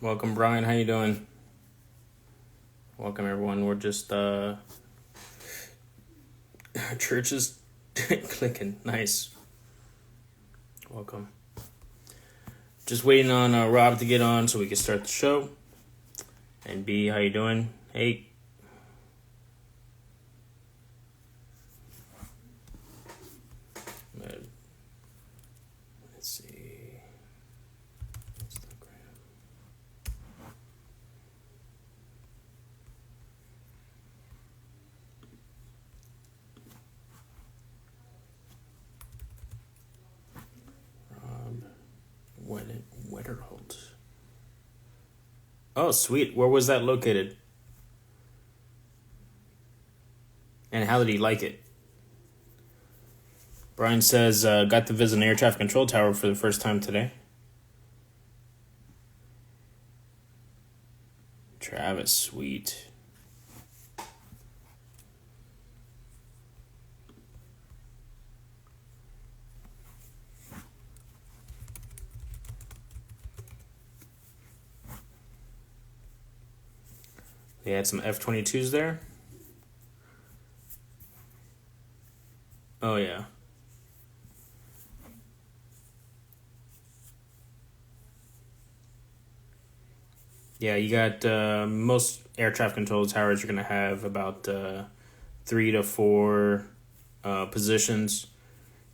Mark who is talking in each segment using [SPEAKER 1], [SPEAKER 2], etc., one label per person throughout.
[SPEAKER 1] Welcome, Brian. How you doing? Welcome, everyone. We're just church is clicking. Nice. Welcome. Just waiting on Rob to get on so we can start the show. And B, how you doing? Hey. Let's see. Rob Wetterholt. Oh, sweet. Where was that located? And how did he like it? Brian says, got to visit an air traffic control tower for the first time today. Travis, sweet. They had some F-22s there. Oh, yeah. Yeah, you got most air traffic control towers are going to have about 3 to 4 positions.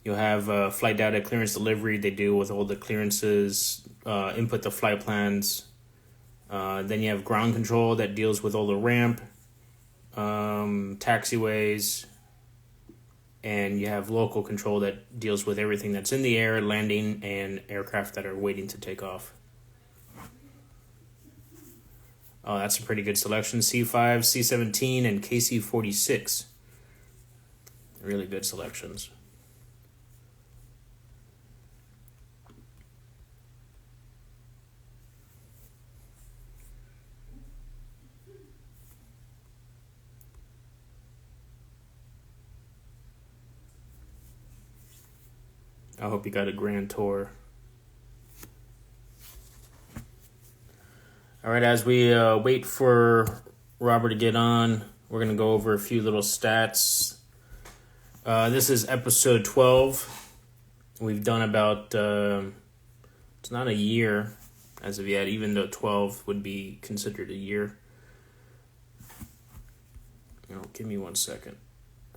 [SPEAKER 1] You'll have flight data clearance delivery. They deal with all the clearances, input the flight plans. Then you have ground control that deals with all the ramp, taxiways, and you have local control that deals with everything that's in the air, landing, and aircraft that are waiting to take off. Oh, that's a pretty good selection. C5, C-17, and KC-46. Really good selections. I hope you got a grand tour. All right, as we wait for Robert to get on, we're going to go over a few little stats. This is episode 12. We've done about, it's not a year as of yet, even though 12 would be considered a year. Give me 1 second.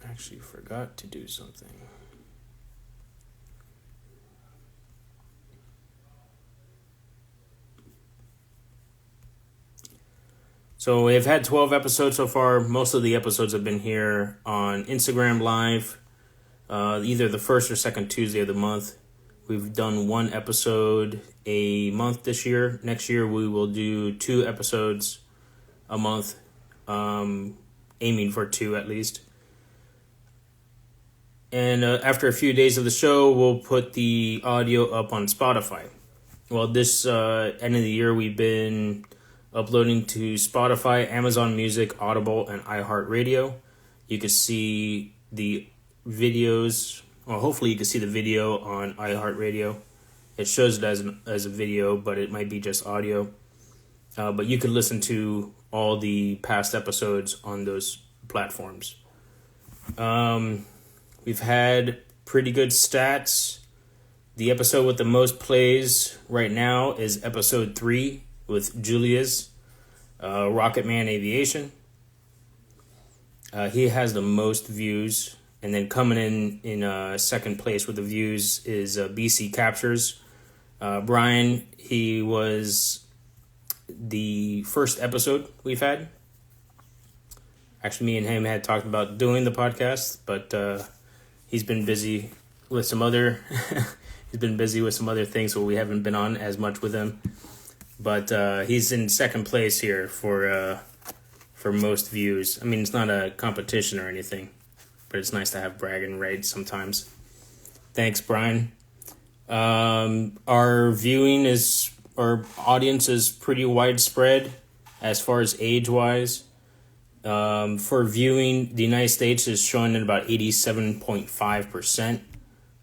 [SPEAKER 1] I actually forgot to do something. So we've had 12 episodes so far. Most of the episodes have been here on Instagram Live, either the first or second Tuesday of the month. We've done 1 episode a month this year. Next year we will do 2 episodes a month, aiming for 2 at least. And after a few days of the show, we'll put the audio up on Spotify. Well, this end of the year we've been uploading to Spotify, Amazon Music, Audible, and iHeartRadio. You can see the videos, or hopefully you can see the video on iHeartRadio. It shows it as a video, but it might be just audio. But you can listen to all the past episodes on those platforms. We've had pretty good stats. The episode with the most plays right now is episode 3 with Julius, Rocket Man Aviation. He has the most views. And then coming in second place with the views is BC Captures. Brian, he was the first episode we've had. Actually, me and him had talked about doing the podcast, but he's been busy with some other things, so we haven't been on as much with him. But he's in second place here for most views. I mean, it's not a competition or anything, but it's nice to have bragging rights sometimes. Thanks, Brian. Our audience is pretty widespread as far as age-wise. For viewing, the United States is showing at about 87.5%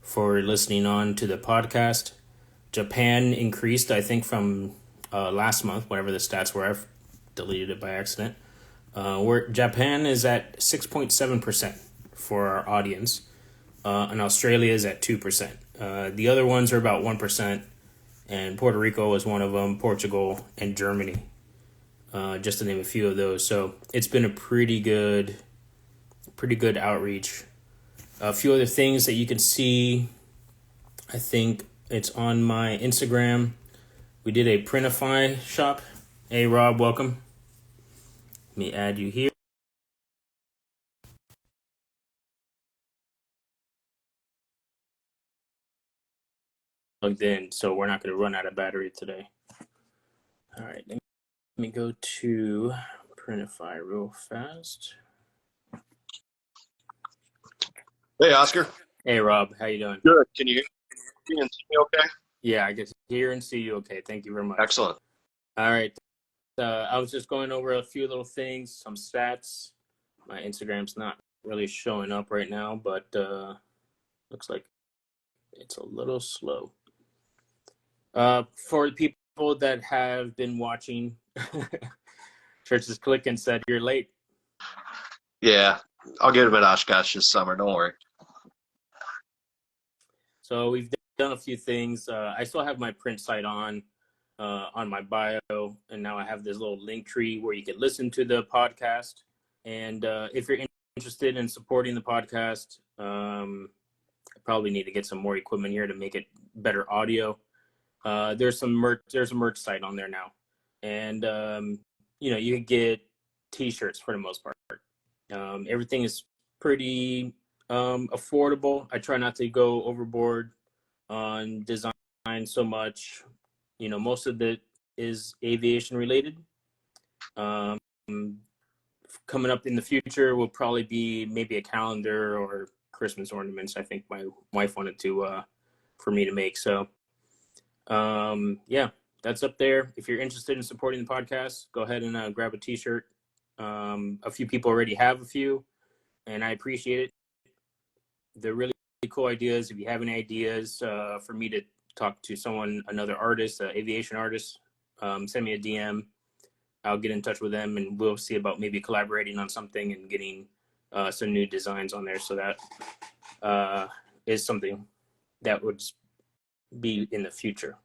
[SPEAKER 1] for listening on to the podcast. Japan increased, I think, from last month, whatever the stats were. I've deleted it by accident. Japan is at 6.7% for our audience, and Australia is at 2%. The other ones are about 1%, and Puerto Rico was one of them, Portugal, and Germany, just to name a few of those. So it's been a pretty good outreach. A few other things that you can see, I think it's on my Instagram. We did a Printify shop. Hey, Rob, welcome. Let me add you here. Plugged in, so we're not going to run out of battery today. All right, let me go to Printify real fast.
[SPEAKER 2] Hey, Oscar.
[SPEAKER 1] Hey, Rob, how you doing?
[SPEAKER 2] Good. Can you hear me and see me okay?
[SPEAKER 1] Yeah, I can hear and see you okay. Thank you very much.
[SPEAKER 2] Excellent.
[SPEAKER 1] All right. I was just going over a few little things, some stats. My Instagram's not really showing up right now, but looks like it's a little slow. For the people that have been watching, Church is Click and said, you're late.
[SPEAKER 2] Yeah, I'll get him at Oshkosh this summer. Don't worry.
[SPEAKER 1] So we've done a few things. I still have my print site on my bio, and now I have this little link tree where you can listen to the podcast. And if you're interested in supporting the podcast, I probably need to get some more equipment here to make it better audio. There's a merch site on there now, and you can get t-shirts for the most part. Everything is pretty affordable. I try not to go overboard on design so much. Most of it is aviation related. Coming up in the future will probably be maybe a calendar or Christmas ornaments. I think my wife wanted to for me to make. So yeah, that's up there. If you're interested in supporting the podcast, go ahead and grab a t-shirt. A few people already have a few, and I appreciate it. They're really cool ideas. If you have any ideas for me to talk to another artist, aviation artist, send me a DM. I'll get in touch with them, and we'll see about maybe collaborating on something and getting some new designs on there. So that is something that would be in the future.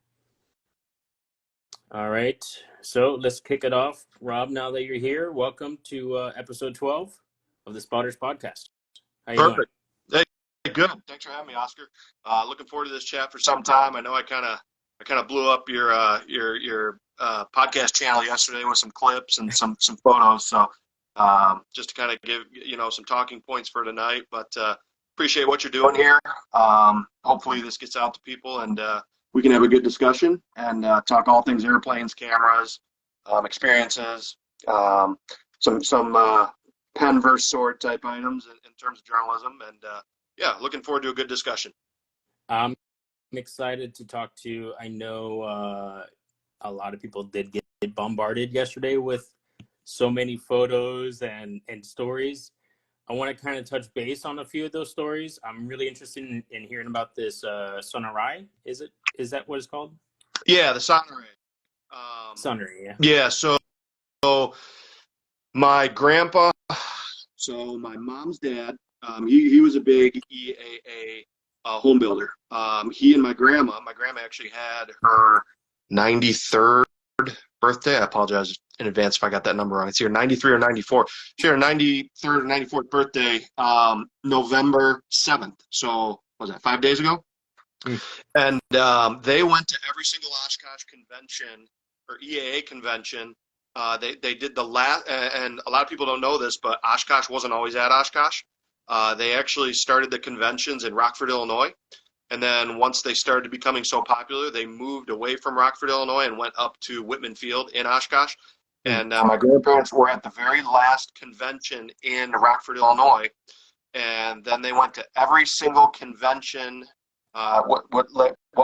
[SPEAKER 1] All right, so let's kick it off. Rob, now that you're here, welcome to episode 12 of the Spotters Podcast. How you
[SPEAKER 2] Perfect. Doing? Hey, good. Thanks for having me, Oscar. Looking forward to this chat for some time. I know I kind of blew up your podcast channel yesterday with some clips and some photos. So just to kind of give some talking points for tonight. But appreciate what you're doing here. Hopefully this gets out to people and we can have a good discussion and talk all things airplanes, cameras, experiences, some pen versus sword type items in terms of journalism. And yeah, looking forward to a good discussion.
[SPEAKER 1] I'm excited to talk to you. I know a lot of people did get bombarded yesterday with so many photos and stories. I want to kind of touch base on a few of those stories. I'm really interested in hearing about this Socarras. Is that what it's called?
[SPEAKER 2] Yeah, the Socarras.
[SPEAKER 1] Socarras, yeah.
[SPEAKER 2] Yeah, so my grandpa, so my mom's dad, he was a big EAA home builder. He and my grandma actually had her 93rd birthday. I apologize in advance if I got that number wrong. It's either 93 or 94. She had her 93rd or 94th birthday November 7th. So, what was that, 5 days ago? And they went to every single Oshkosh convention or EAA convention. They did the last, and a lot of people don't know this, but Oshkosh wasn't always at Oshkosh. They actually started the conventions in Rockford, Illinois. And then once they started becoming so popular, they moved away from Rockford, Illinois and went up to Whitman Field in Oshkosh. And my grandparents were at the very last convention in Rockford, Illinois. And then they went to every single convention, what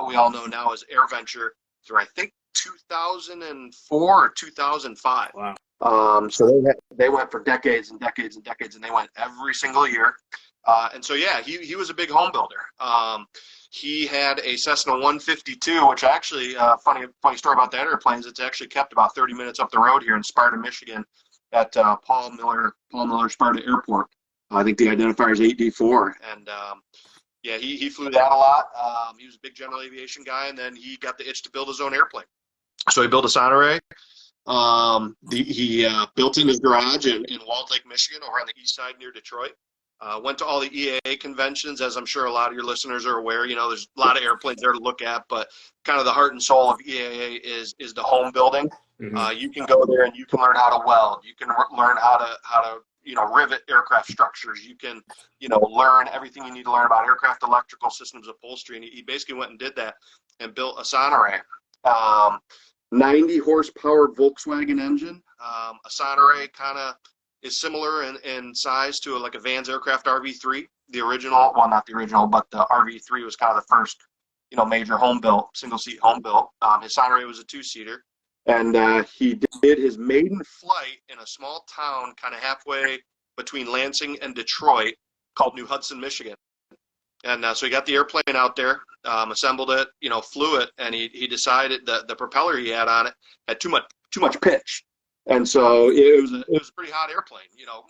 [SPEAKER 2] we all know now as AirVenture, through I think 2004 or 2005.
[SPEAKER 1] Wow.
[SPEAKER 2] So they went for decades and decades and decades, and they went every single year. And so, yeah, he was a big home builder. He had a Cessna 152, which actually, funny story about that airplane is it's actually kept about 30 minutes up the road here in Sparta, Michigan, at Paul Miller Sparta Airport. I think the identifier is 8D4, and yeah, he flew that a lot. He was a big general aviation guy, and then he got the itch to build his own airplane. So he built a Socarras. He built in his garage in Walled Lake, Michigan, over on the east side near Detroit. Went to all the EAA conventions, as I'm sure a lot of your listeners are aware. You know, there's a lot of airplanes there to look at, but kind of the heart and soul of EAA is the home building.
[SPEAKER 1] Mm-hmm.
[SPEAKER 2] You can go there and you can learn how to weld. You can learn how to rivet aircraft structures. You can learn everything you need to learn about aircraft electrical systems, upholstery. And he basically went and did that and built a Socarras. 90 horsepower Volkswagen engine. A Socarras kind of is similar in size to like a Vans aircraft RV3. The original, well, not the original, but the RV3 was kind of the first, major home built, single seat home built. His Socarras was a 2-seater, and he did his maiden flight in a small town kind of halfway between Lansing and Detroit called New Hudson, Michigan. And so he got the airplane out there, assembled it, flew it, and he decided that the propeller he had on it had too much pitch. And so it was a pretty hot airplane,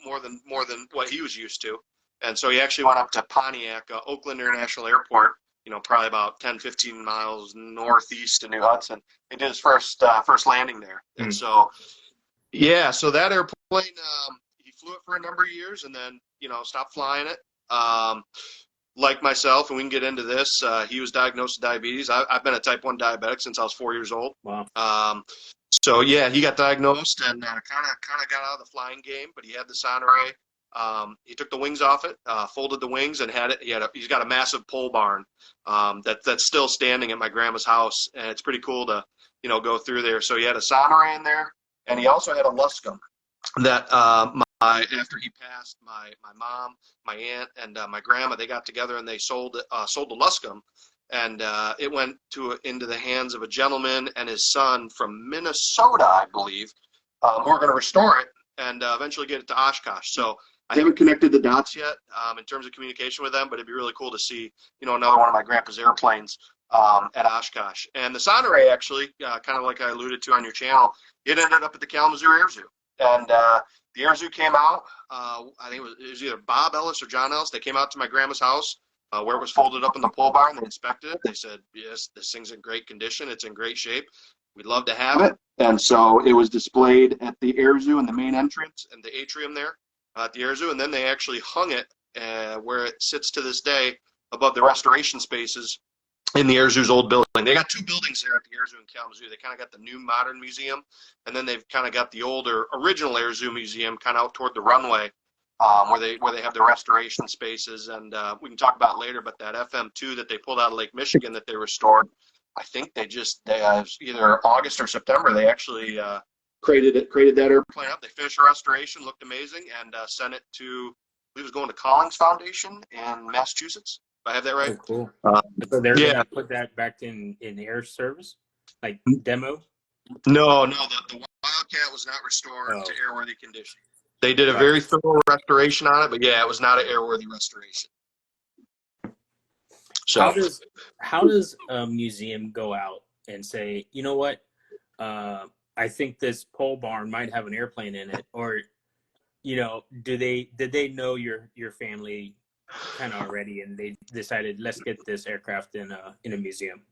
[SPEAKER 2] more than what he was used to. And so he actually went up to Pontiac, Oakland International Airport, probably about 10, 15 miles northeast of New Hudson. He did his first landing there. And so, yeah, so that airplane, he flew it for a number of years and then, stopped flying it. Like myself, and we can get into this, he was diagnosed with diabetes. I've been a type 1 diabetic since I was 4 years old.
[SPEAKER 1] Wow.
[SPEAKER 2] So yeah, he got diagnosed and kind of got out of the flying game, but he had the Socarras. He took the wings off it, folded the wings, and had it. He's got a massive pole barn that's still standing at my grandma's house, and it's pretty cool to go through there. So he had a Socarras in there, and he also had a Luscombe that after he passed, my mom, my aunt, and my grandma, they got together and they sold the Luscombe. And it went into the hands of a gentleman and his son from Minnesota, I believe, who are going to restore it and eventually get it to Oshkosh. So I haven't connected the dots yet in terms of communication with them, but it'd be really cool to see, another one of my grandpa's airplanes at Oshkosh. And the Socarras, actually, kind of like I alluded to on your channel, it ended up at the Kalamazoo Air Zoo. And the Air Zoo came out, I think it was either Bob Ellis or John Ellis. They came out to my grandma's house. Where it was folded up in the pole barn. They inspected it. They said, yes, this thing's in great condition. It's in great shape. We'd love to have it. And so it was displayed at the Air Zoo in the main entrance and the atrium there at the Air Zoo. And then they actually hung it where it sits to this day above the restoration spaces in the Air Zoo's old building. They got 2 buildings there at the Air Zoo in Kalamazoo. They kind of got the new modern museum, and then they've kind of got the older original Air Zoo museum kind of out toward the runway. Where they have the restoration spaces, and we can talk about it later. But that FM2 that they pulled out of Lake Michigan that they restored, I think they either August or September they actually created that airplane up. They finished the restoration, looked amazing, and sent it to, I believe it was going to Collins Foundation in Massachusetts. If I have that right.
[SPEAKER 1] Oh, cool. So they're gonna put that back in air service, like demo.
[SPEAKER 2] No, the Wildcat was not restored to airworthy condition. They did a very thorough restoration on it, but yeah, it was not an airworthy restoration. So
[SPEAKER 1] how does a museum go out and say, you know what, I think this pole barn might have an airplane in it, or did they know your family kind of already, and they decided let's get this aircraft in a museum?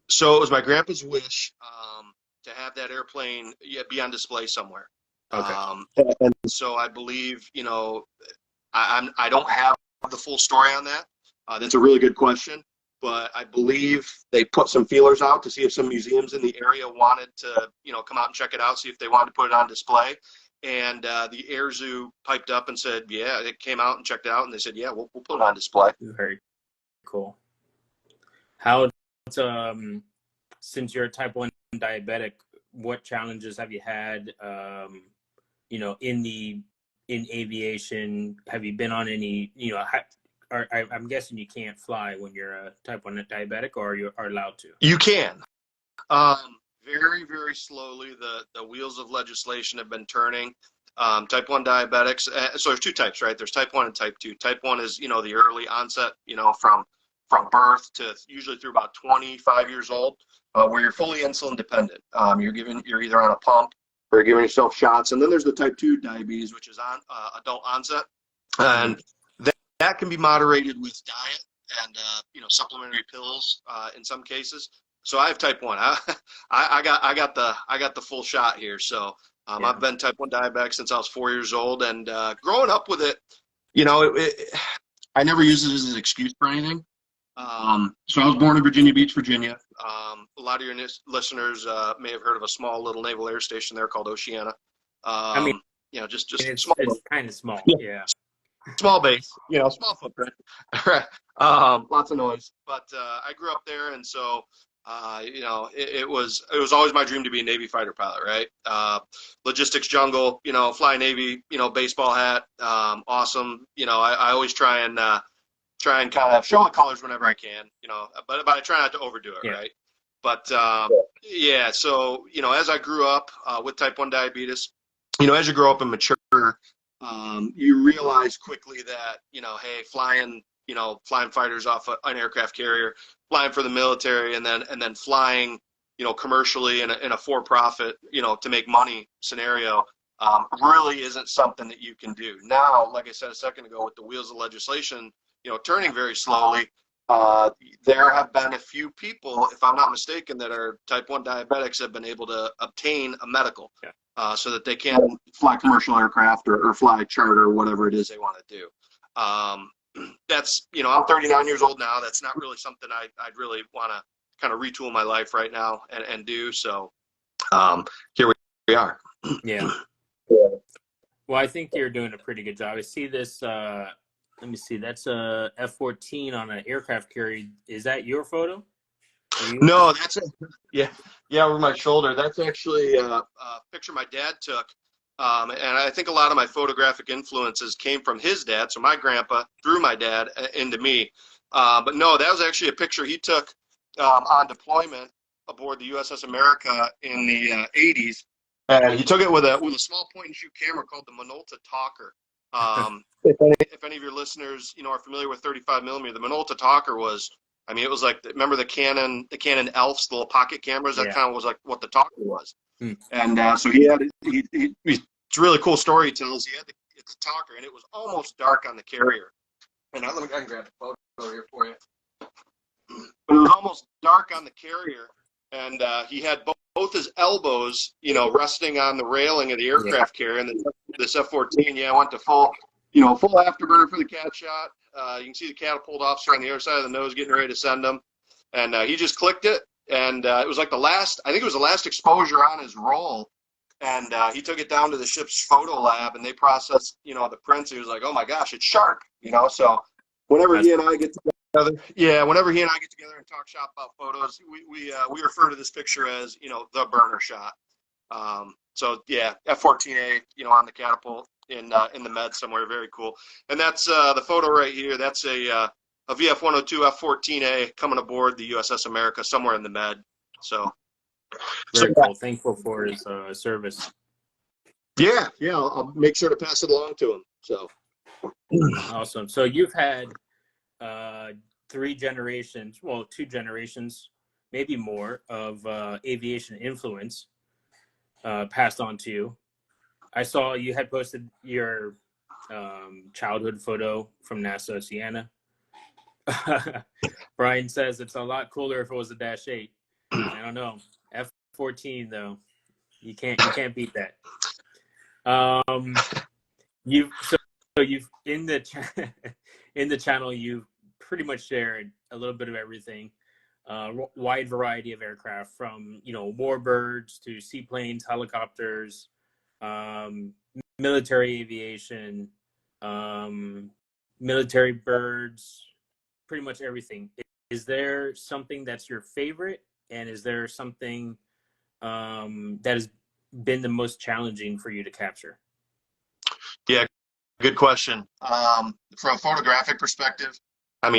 [SPEAKER 2] So it was my grandpa's wish to have that airplane be on display somewhere.
[SPEAKER 1] Okay.
[SPEAKER 2] And so I believe, I don't have the full story on that. That's a really good question, but I believe they put some feelers out to see if some museums in the area wanted to, come out and check it out, see if they wanted to put it on display. And the Air Zoo piped up and said, yeah, it came out and checked it out, and they said, yeah, we'll put it on display.
[SPEAKER 1] Very cool. How, since you're a type 1 diabetic, what challenges have you had, in aviation? Have you been on any, I'm guessing you can't fly when you're a type 1 diabetic, or you are allowed to?
[SPEAKER 2] You can. very, very slowly, the wheels of legislation have been turning. Type 1 diabetics, so there's two types, right? There's type 1 and type 2. Type 1 is, the early onset, from birth to usually through about 25 years old, where you're fully insulin dependent. You're either on a pump or you're giving yourself shots. And then there's the type 2 diabetes, which is on adult onset. And that can be moderated with diet and, supplementary pills in some cases. So I have type 1. I got the full shot here. So I've been type 1 diabetic since I was 4 years old, and growing up with it, I never used it as an excuse for anything. So I was born in Virginia Beach, Virginia. A lot of your listeners may have heard of a small little naval air station there called Oceana. Just small.
[SPEAKER 1] It's kind of small. Yeah.
[SPEAKER 2] Small base, small footprint. Lots of noise. But I grew up there, and so it was always my dream to be a Navy fighter pilot, right? Logistics jungle, fly Navy, baseball hat, awesome. I always try and kind of show my colors whenever I can, but I try not to overdo it, right? But so as I grew up with type 1 diabetes, as you grow up and mature, you realize quickly that hey, flying fighters off an aircraft carrier, flying for the military, and then flying commercially in a for-profit to make money scenario really isn't something that you can do. Now, like I said a second ago, with the wheels of legislation turning very slowly, there have been a few people, if I'm not mistaken, that are type 1 diabetics have been able to obtain a medical so that they can fly commercial aircraft or fly charter, whatever it is they want to do. That's, I'm 39 years old now. That's not really something I'd really want to kind of retool my life right now and do. So here we are.
[SPEAKER 1] Yeah. Well, I think you're doing a pretty good job. I see this. Let me see. That's a F-14 on an aircraft carrier. Is that your photo?
[SPEAKER 2] No, that's over my shoulder. That's actually a picture my dad took. And I think a lot of my photographic influences came from his dad. So my grandpa threw my dad into me. But no, that was actually a picture he took on deployment aboard the USS America in the 80s. And he took it with a small point and shoot camera called the Minolta Talker. If any of your listeners, are familiar with 35 millimeter, the Minolta Talker was, it was like, remember the Canon Elfs, the little pocket cameras? That kind of was like what the Talker was. And so it's a really cool story he tells. He had the Talker, and it was almost dark on the carrier. And I can grab the photo here for you. But it was almost dark on the carrier, and he had both his elbows, resting on the railing of the aircraft carrier. And this F-14, went to full afterburner for the cat shot. You can see the catapult officer on the other side of the nose getting ready to send them. And he just clicked it. And it was like the last exposure on his roll. And he took it down to the ship's photo lab, and they processed, the prints. He was like, oh my gosh, it's sharp, So whenever he and I get together and talk shop about photos, we refer to this picture as, the burner shot. F-14A, on the catapult in the med somewhere, very cool. And that's the photo right here. That's a VF-102 F-14A coming aboard the USS America somewhere in the med. So
[SPEAKER 1] very cool. Thankful for his service.
[SPEAKER 2] Yeah, I'll make sure to pass it along to him. So
[SPEAKER 1] awesome. So you've had 2 generations, maybe more, of aviation influence passed on to you. I saw you had posted your childhood photo from NASA Oceana. Brian says it's a lot cooler if it was a Dash 8. I don't know. F-14 though, you can't beat that. You've in the channel you've pretty much shared a little bit of everything. Wide variety of aircraft, from warbirds to seaplanes, helicopters, military aviation, military birds, pretty much everything. Is there something that's your favorite, and is there something that has been the most challenging for you to capture?
[SPEAKER 2] Yeah, good question. From a photographic perspective, I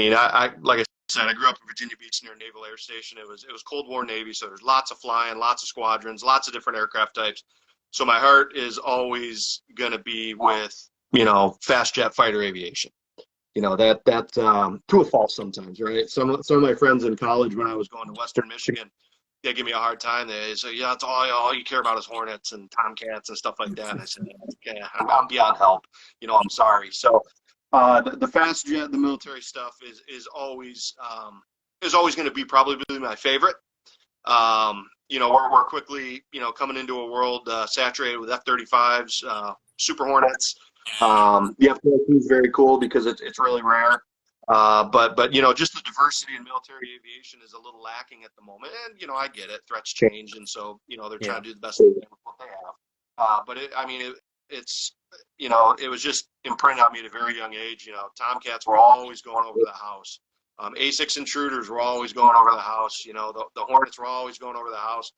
[SPEAKER 2] like I said, I grew up in Virginia Beach near Naval Air Station. It was Cold War Navy, so there's lots of flying, lots of squadrons, lots of different aircraft types. So my heart is always going to be with, fast jet fighter aviation. To a fault sometimes, right? Some of my friends in college when I was going to Western Michigan, they give me a hard time. They say, yeah, it's all you care about is Hornets and Tomcats and stuff like that. And I said, okay, I'm beyond help. I'm sorry. So the fast jet, the military stuff is always going to be probably my favorite. We're quickly, coming into a world saturated with F-35s, Super Hornets. The F-22 is very cool because it's really rare. But just the diversity in military aviation is a little lacking at the moment. And, I get it. Threats change. And so, they're trying to do the best they can with what they have. But it was just imprinted on me at a very young age. Tomcats were always going over the house. A6 intruders were always going over the house. The Hornets were always going over the house.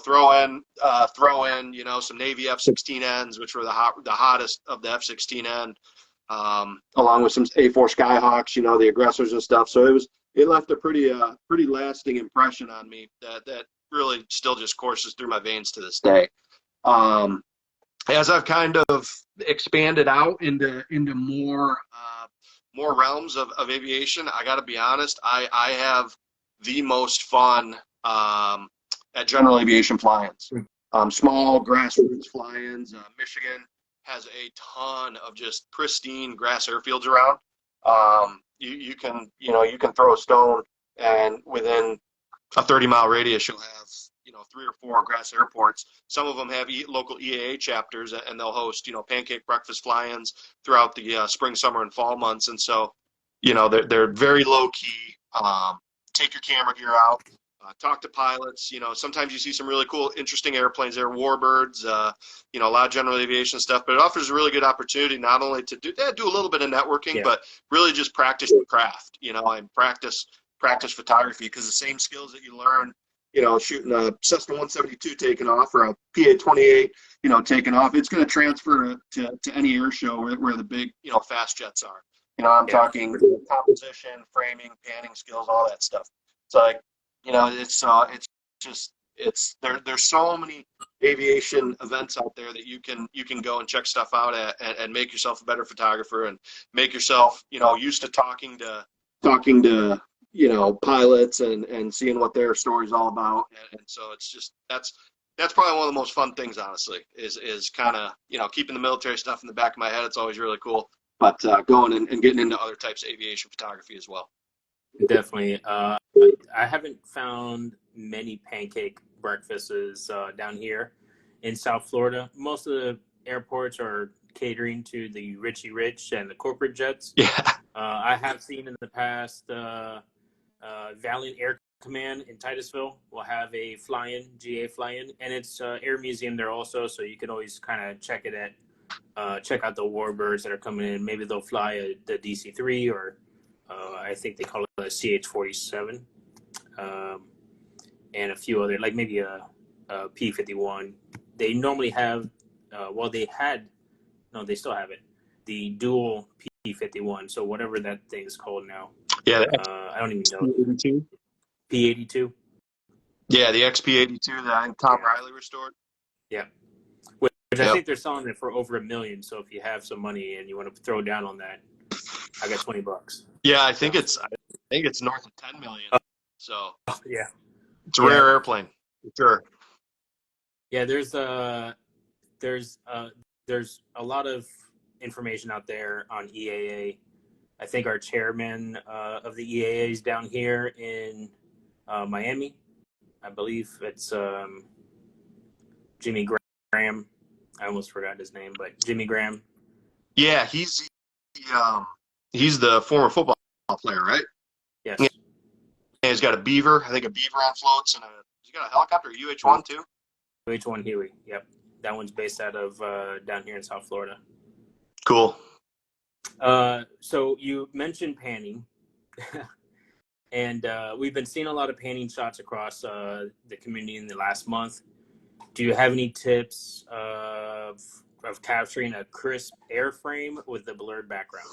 [SPEAKER 2] Throw in, some Navy F-16Ns, which were the hottest of the F-16N, along with some A4 Skyhawks, the aggressors and stuff. So it left a pretty lasting impression on me that really still just courses through my veins to this day. As I've kind of expanded out into more realms of aviation, I got to be honest, I have the most fun at general aviation fly-ins. Small grassroots fly-ins. Michigan has a ton of just pristine grass airfields around. You can throw a stone, and within a 30-mile radius, you'll have 3 or 4 grass airports. Some of them have local EAA chapters, and they'll host pancake breakfast fly-ins throughout the spring, summer, and fall months. And so they're very low key. Take your camera gear out. Talk to pilots. Sometimes you see some really cool, interesting airplanes there, warbirds, a lot of general aviation stuff, but it offers a really good opportunity not only to do a little bit of networking, but really just practice your craft, and practice photography, because the same skills that you learn, shooting a Cessna 172 taking off or a PA-28, taking off, it's going to transfer to any air show where the big, fast jets are. I'm talking composition, framing, panning skills, all that stuff. So there's so many aviation events out there that you can go and check stuff out at and make yourself a better photographer and make yourself used to talking to pilots and seeing what their story's all about. And so it's just that's probably one of the most fun things, honestly, is kind of keeping the military stuff in the back of my head. It's always really cool, but going and getting into other types of aviation photography as well.
[SPEAKER 1] Definitely. I haven't found many pancake breakfasts down here in South Florida. Most of the airports are catering to the Richie Rich and the corporate jets.
[SPEAKER 2] Yeah.
[SPEAKER 1] I have seen in the past Valiant Air Command in Titusville will have a GA fly-in, and it's Air Museum there also, so you can always kind of check out the warbirds that are coming in. Maybe they'll fly the DC-3 or I think they call it a CH-47, and a few other, like maybe a P-51. They normally have, they still have it, the dual P-51, so whatever that thing is called now.
[SPEAKER 2] Yeah,
[SPEAKER 1] I don't even know.
[SPEAKER 2] P-82?
[SPEAKER 1] P-82?
[SPEAKER 2] Yeah, the XP-82 that Tom Riley restored.
[SPEAKER 1] Yeah. Which I think they're selling it for over $1 million, so if you have some money and you want to throw down on that, I got $20.
[SPEAKER 2] Yeah, I think it's north of 10 million. So
[SPEAKER 1] yeah,
[SPEAKER 2] it's a rare airplane, for sure.
[SPEAKER 1] Yeah, there's a lot of information out there on EAA. I think our chairman of the EAA is down here in Miami. I believe it's Jimmy Graham. I almost forgot his name, but Jimmy Graham.
[SPEAKER 2] Yeah, he's the former football player, right?
[SPEAKER 1] Yes.
[SPEAKER 2] Yeah. And he's got a Beaver. I think a Beaver on floats, and he's got a helicopter, UH-1 too.
[SPEAKER 1] UH-1 Huey. Yep, that one's based out of down here in South Florida.
[SPEAKER 2] Cool.
[SPEAKER 1] So you mentioned panning, and we've been seeing a lot of panning shots across the community in the last month. Do you have any tips of capturing a crisp airframe with a blurred background?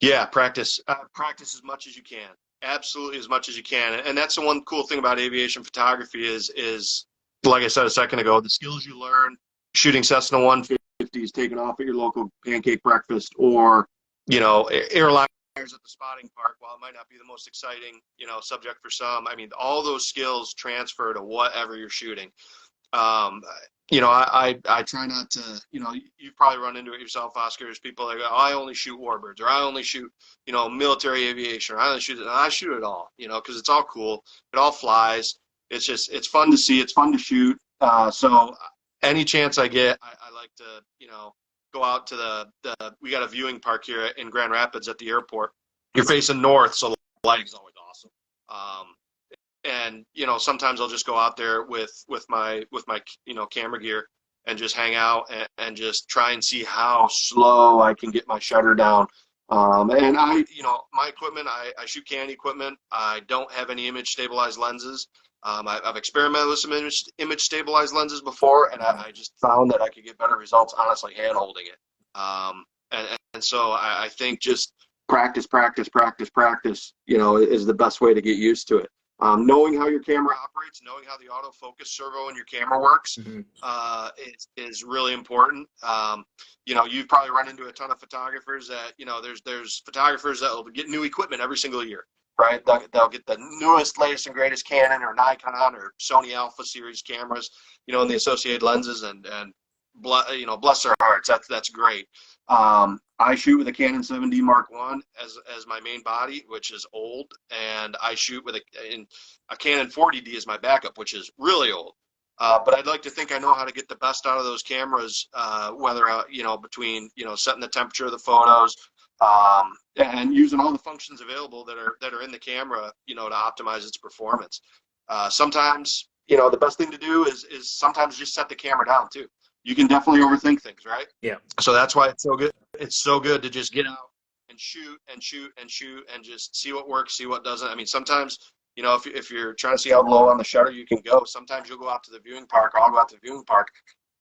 [SPEAKER 2] Yeah, practice as much as you can. Absolutely as much as you can. And that's the one cool thing about aviation photography is like I said a second ago, the skills you learn shooting Cessna 150s taking off at your local pancake breakfast or, airliners at the spotting park, while it might not be the most exciting, subject for some, I mean, all those skills transfer to whatever you're shooting. Um, I try not to, you've probably run into it yourself, Oscar. There's people like, oh, I only shoot warbirds, or I only shoot, military aviation, or I only shoot it. And I shoot it all, because it's all cool. It all flies. It's fun to see. It's fun to shoot. So any chance I get, I like to, go out to we got a viewing park here in Grand Rapids at the airport. You're facing north, so the lighting is always awesome. And sometimes I'll just go out there with my camera gear and just hang out and just try and see how slow I can get my shutter down. And my equipment, I shoot Canon equipment. I don't have any image stabilized lenses. I've experimented with some image stabilized lenses before, and I just found that I could get better results honestly hand holding it. And so I think just practice, is the best way to get used to it. Knowing how your camera operates, knowing how the autofocus servo in your camera works, is really important. You've probably run into a ton of photographers that, there's photographers that will get new equipment every single year, right? They'll get the newest, latest, and greatest Canon or Nikon or Sony Alpha series cameras, and the associated lenses, and bless their hearts. That's great. I shoot with a Canon 7D Mark I as my main body, which is old, and I shoot with a Canon 40D as my backup, which is really old. But I'd like to think I know how to get the best out of those cameras, whether between setting the temperature of the photos, and using all the functions available that are in the camera, to optimize its performance. Sometimes the best thing to do is sometimes just set the camera down too. You can definitely overthink things, right?
[SPEAKER 1] Yeah.
[SPEAKER 2] So that's why it's so good. It's so good to just get out and shoot and just see what works, see what doesn't. I mean, sometimes, if you're trying to see how low on the shutter you can go, sometimes you'll go out to the viewing park, or I'll go out to the viewing park,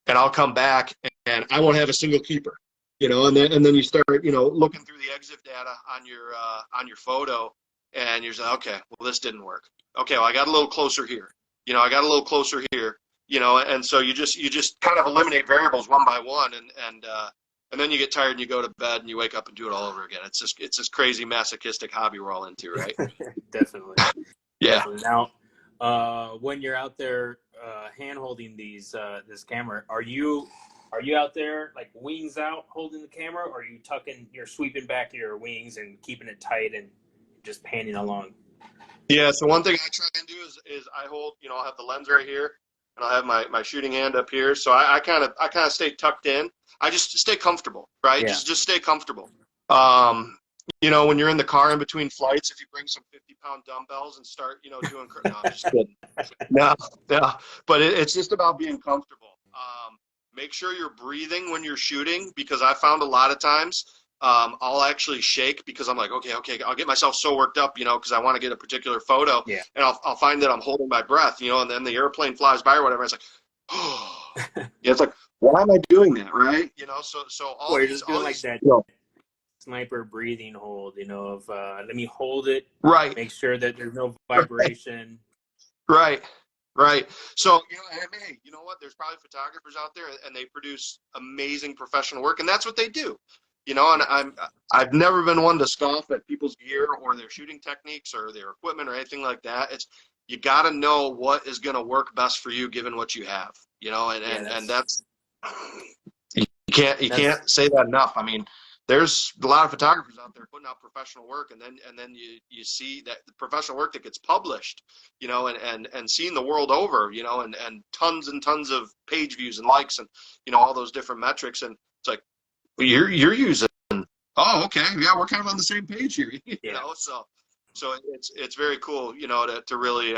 [SPEAKER 2] and I'll come back and I won't have a single keeper, and then you start, looking through the EXIF data on your photo, and you're like, okay, well, this didn't work. Okay, well, I got a little closer here. I got a little closer here. And so you just kind of eliminate variables one by one, and then you get tired and you go to bed and you wake up and do it all over again. It's this crazy masochistic hobby we're all into, right?
[SPEAKER 1] Definitely.
[SPEAKER 2] Yeah.
[SPEAKER 1] Definitely. Now, when you're out there hand holding this camera, are you out there like wings out holding the camera, or are you you're sweeping back your wings and keeping it tight and just panning along?
[SPEAKER 2] Yeah. So one thing I try and do is I hold, I'll have the lens right here, and I'll have my shooting hand up here. So I kind of stay tucked in. I just stay comfortable, right?
[SPEAKER 1] Yeah.
[SPEAKER 2] Just stay comfortable. When you're in the car in between flights, if you bring some 50-pound dumbbells and start, doing, no, I'm just kidding. No, but it's just about being comfortable. Make sure you're breathing when you're shooting, because I found a lot of times, I'll actually shake because I'm like, okay, I'll get myself so worked up, because I want to get a particular photo,
[SPEAKER 1] Yeah.
[SPEAKER 2] and I'll find that I'm holding my breath, and then the airplane flies by or whatever. It's like, oh, yeah, it's like, why am I doing that, right? So all
[SPEAKER 1] You're
[SPEAKER 2] these,
[SPEAKER 1] just doing
[SPEAKER 2] all
[SPEAKER 1] like
[SPEAKER 2] these,
[SPEAKER 1] that sniper breathing hold, of let me hold it,
[SPEAKER 2] right,
[SPEAKER 1] make sure that there's no vibration.
[SPEAKER 2] right. Right. So, and hey, you know what? There's probably photographers out there, and they produce amazing professional work, and that's what they do. And I've never been one to scoff at people's gear or their shooting techniques or their equipment or anything like that. It's, you got to know what is going to work best for you given what you have. And that's, you can't say that enough. I mean, there's a lot of photographers out there putting out professional work, and then you see that the professional work that gets published, and seen the world over, and tons and tons of page views and likes and all those different metrics, and it's like, you're using, oh, okay, yeah, we're kind of on the same page here, so it's very cool, to really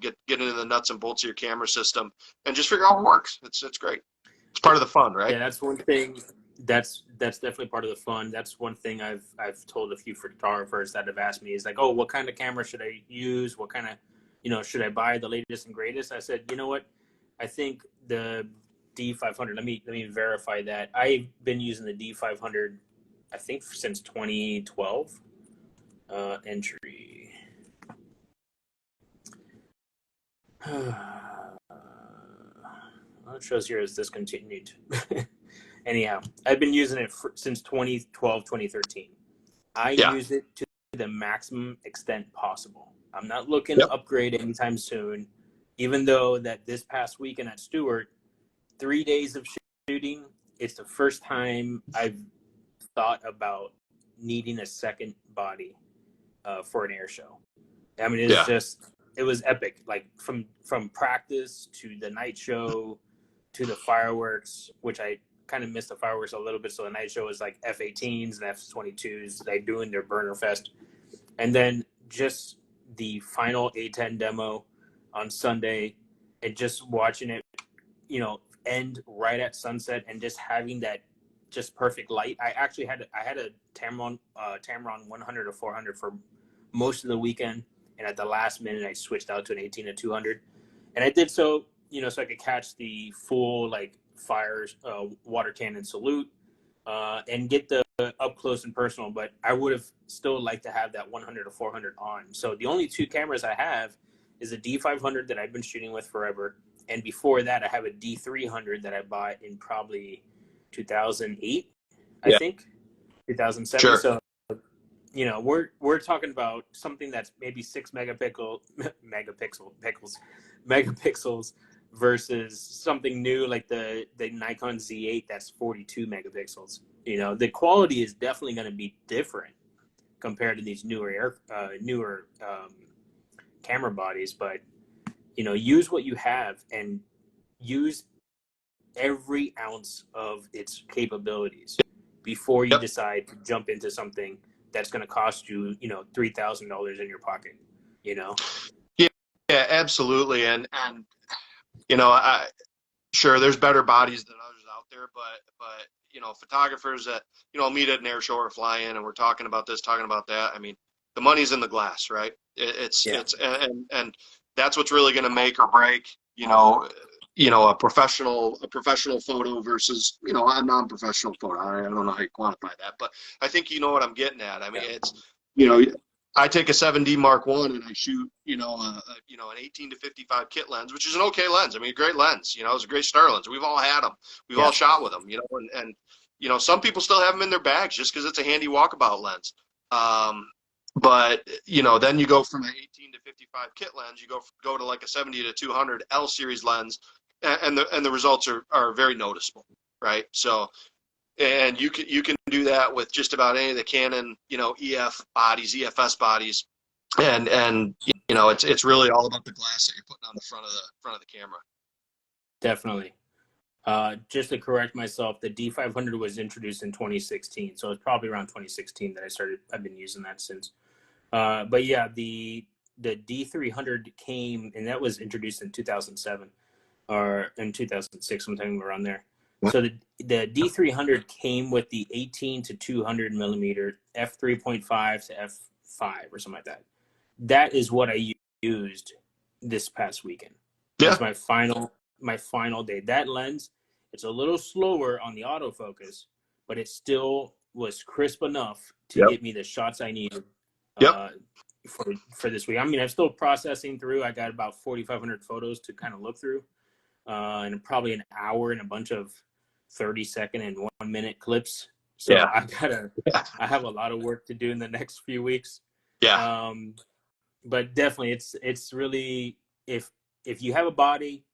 [SPEAKER 2] get into the nuts and bolts of your camera system and just figure out what works. It's great. It's part of the fun, right?
[SPEAKER 1] Yeah, that's one thing. That's definitely part of the fun. That's one thing I've told a few photographers that have asked me is like, oh, what kind of camera should I use? What kind of, should I buy the latest and greatest? I said, you know what? I think the D500. Let me verify that. I've been using the D500 I think since 2012. Entry. Well, it shows here as discontinued. Anyhow, I've been using it since 2012, 2013. I
[SPEAKER 2] Yeah.
[SPEAKER 1] use it to the maximum extent possible. I'm not looking to
[SPEAKER 2] Yep.
[SPEAKER 1] upgrade anytime soon, even though that this past weekend at Stewart, 3 days of shooting, it's the first time I've thought about needing a second body for an air show. I mean,
[SPEAKER 2] Yeah.
[SPEAKER 1] it was epic. Like from practice to the night show to the fireworks, which I kind of missed the fireworks a little bit. So the night show was like F-18s and F-22s, like doing their burner fest, and then just the final A-10 demo on Sunday, and just watching it, end right at sunset, and just having that just perfect light. I had a Tamron 100 to 400 for most of the weekend, and at the last minute I switched out to an 18 to 200, and I did so so I could catch the full like fires water cannon salute and get the up close and personal. But I would have still liked to have that 100 to 400 on. So the only two cameras I have is a D500 that I've been shooting with forever, and before that I have a D300 that I bought in probably 2008, I
[SPEAKER 2] Yeah.
[SPEAKER 1] think 2007.
[SPEAKER 2] Sure.
[SPEAKER 1] So we're talking about something that's maybe 6 megapixels versus something new like the Nikon Z8 that's 42 megapixels. The quality is definitely going to be different compared to these newer camera bodies, but use what you have and use every ounce of its capabilities before you
[SPEAKER 2] Yep.
[SPEAKER 1] decide to jump into something that's going to cost you, $3,000 in your pocket.
[SPEAKER 2] Yeah. Yeah. Absolutely. And I sure there's better bodies than others out there, but photographers that meet at an air show or fly in, and we're talking about this, talking about that. I mean, the money's in the glass, right?
[SPEAKER 1] Yeah.
[SPEAKER 2] It's and that's what's really going to make or break a professional photo versus a non-professional photo. I don't know how you quantify that, but I think you know what I'm getting at. I mean, it's you know I take a 7D Mark I and I shoot an 18 to 55 kit lens, which is an okay lens. I mean, a great lens. It's a great star lens. We've all had them. We've all shot with them. And some people still have them in their bags just because it's a handy walkabout lens. But then you go from an 18 to 55 kit lens, you go to like a 70 to 200 L series lens, and the results are very noticeable, right? So, and you can do that with just about any of the Canon EF bodies, EFS bodies, and it's really all about the glass that you're putting on the front of the camera.
[SPEAKER 1] Definitely. Just to correct myself, the D500 was introduced in 2016, so it's probably around 2016 that I've been using that since. But yeah, the D300 came, and that was introduced in 2007 or in 2006, sometime around there. So the D300 came with the 18 to 200 millimeter f3.5 to f5 or something like that. That is what I used this past weekend. That's my final day. That lens, it's a little slower on the autofocus, but it still was crisp enough to get me the shots I needed for this week. I mean, I'm still processing through. I got about 4,500 photos to kind of look through, and probably an hour and a bunch of 30-second and 1-minute clips. So I have a lot of work to do in the next few weeks.
[SPEAKER 2] Yeah.
[SPEAKER 1] But definitely, it's really, if you have a body,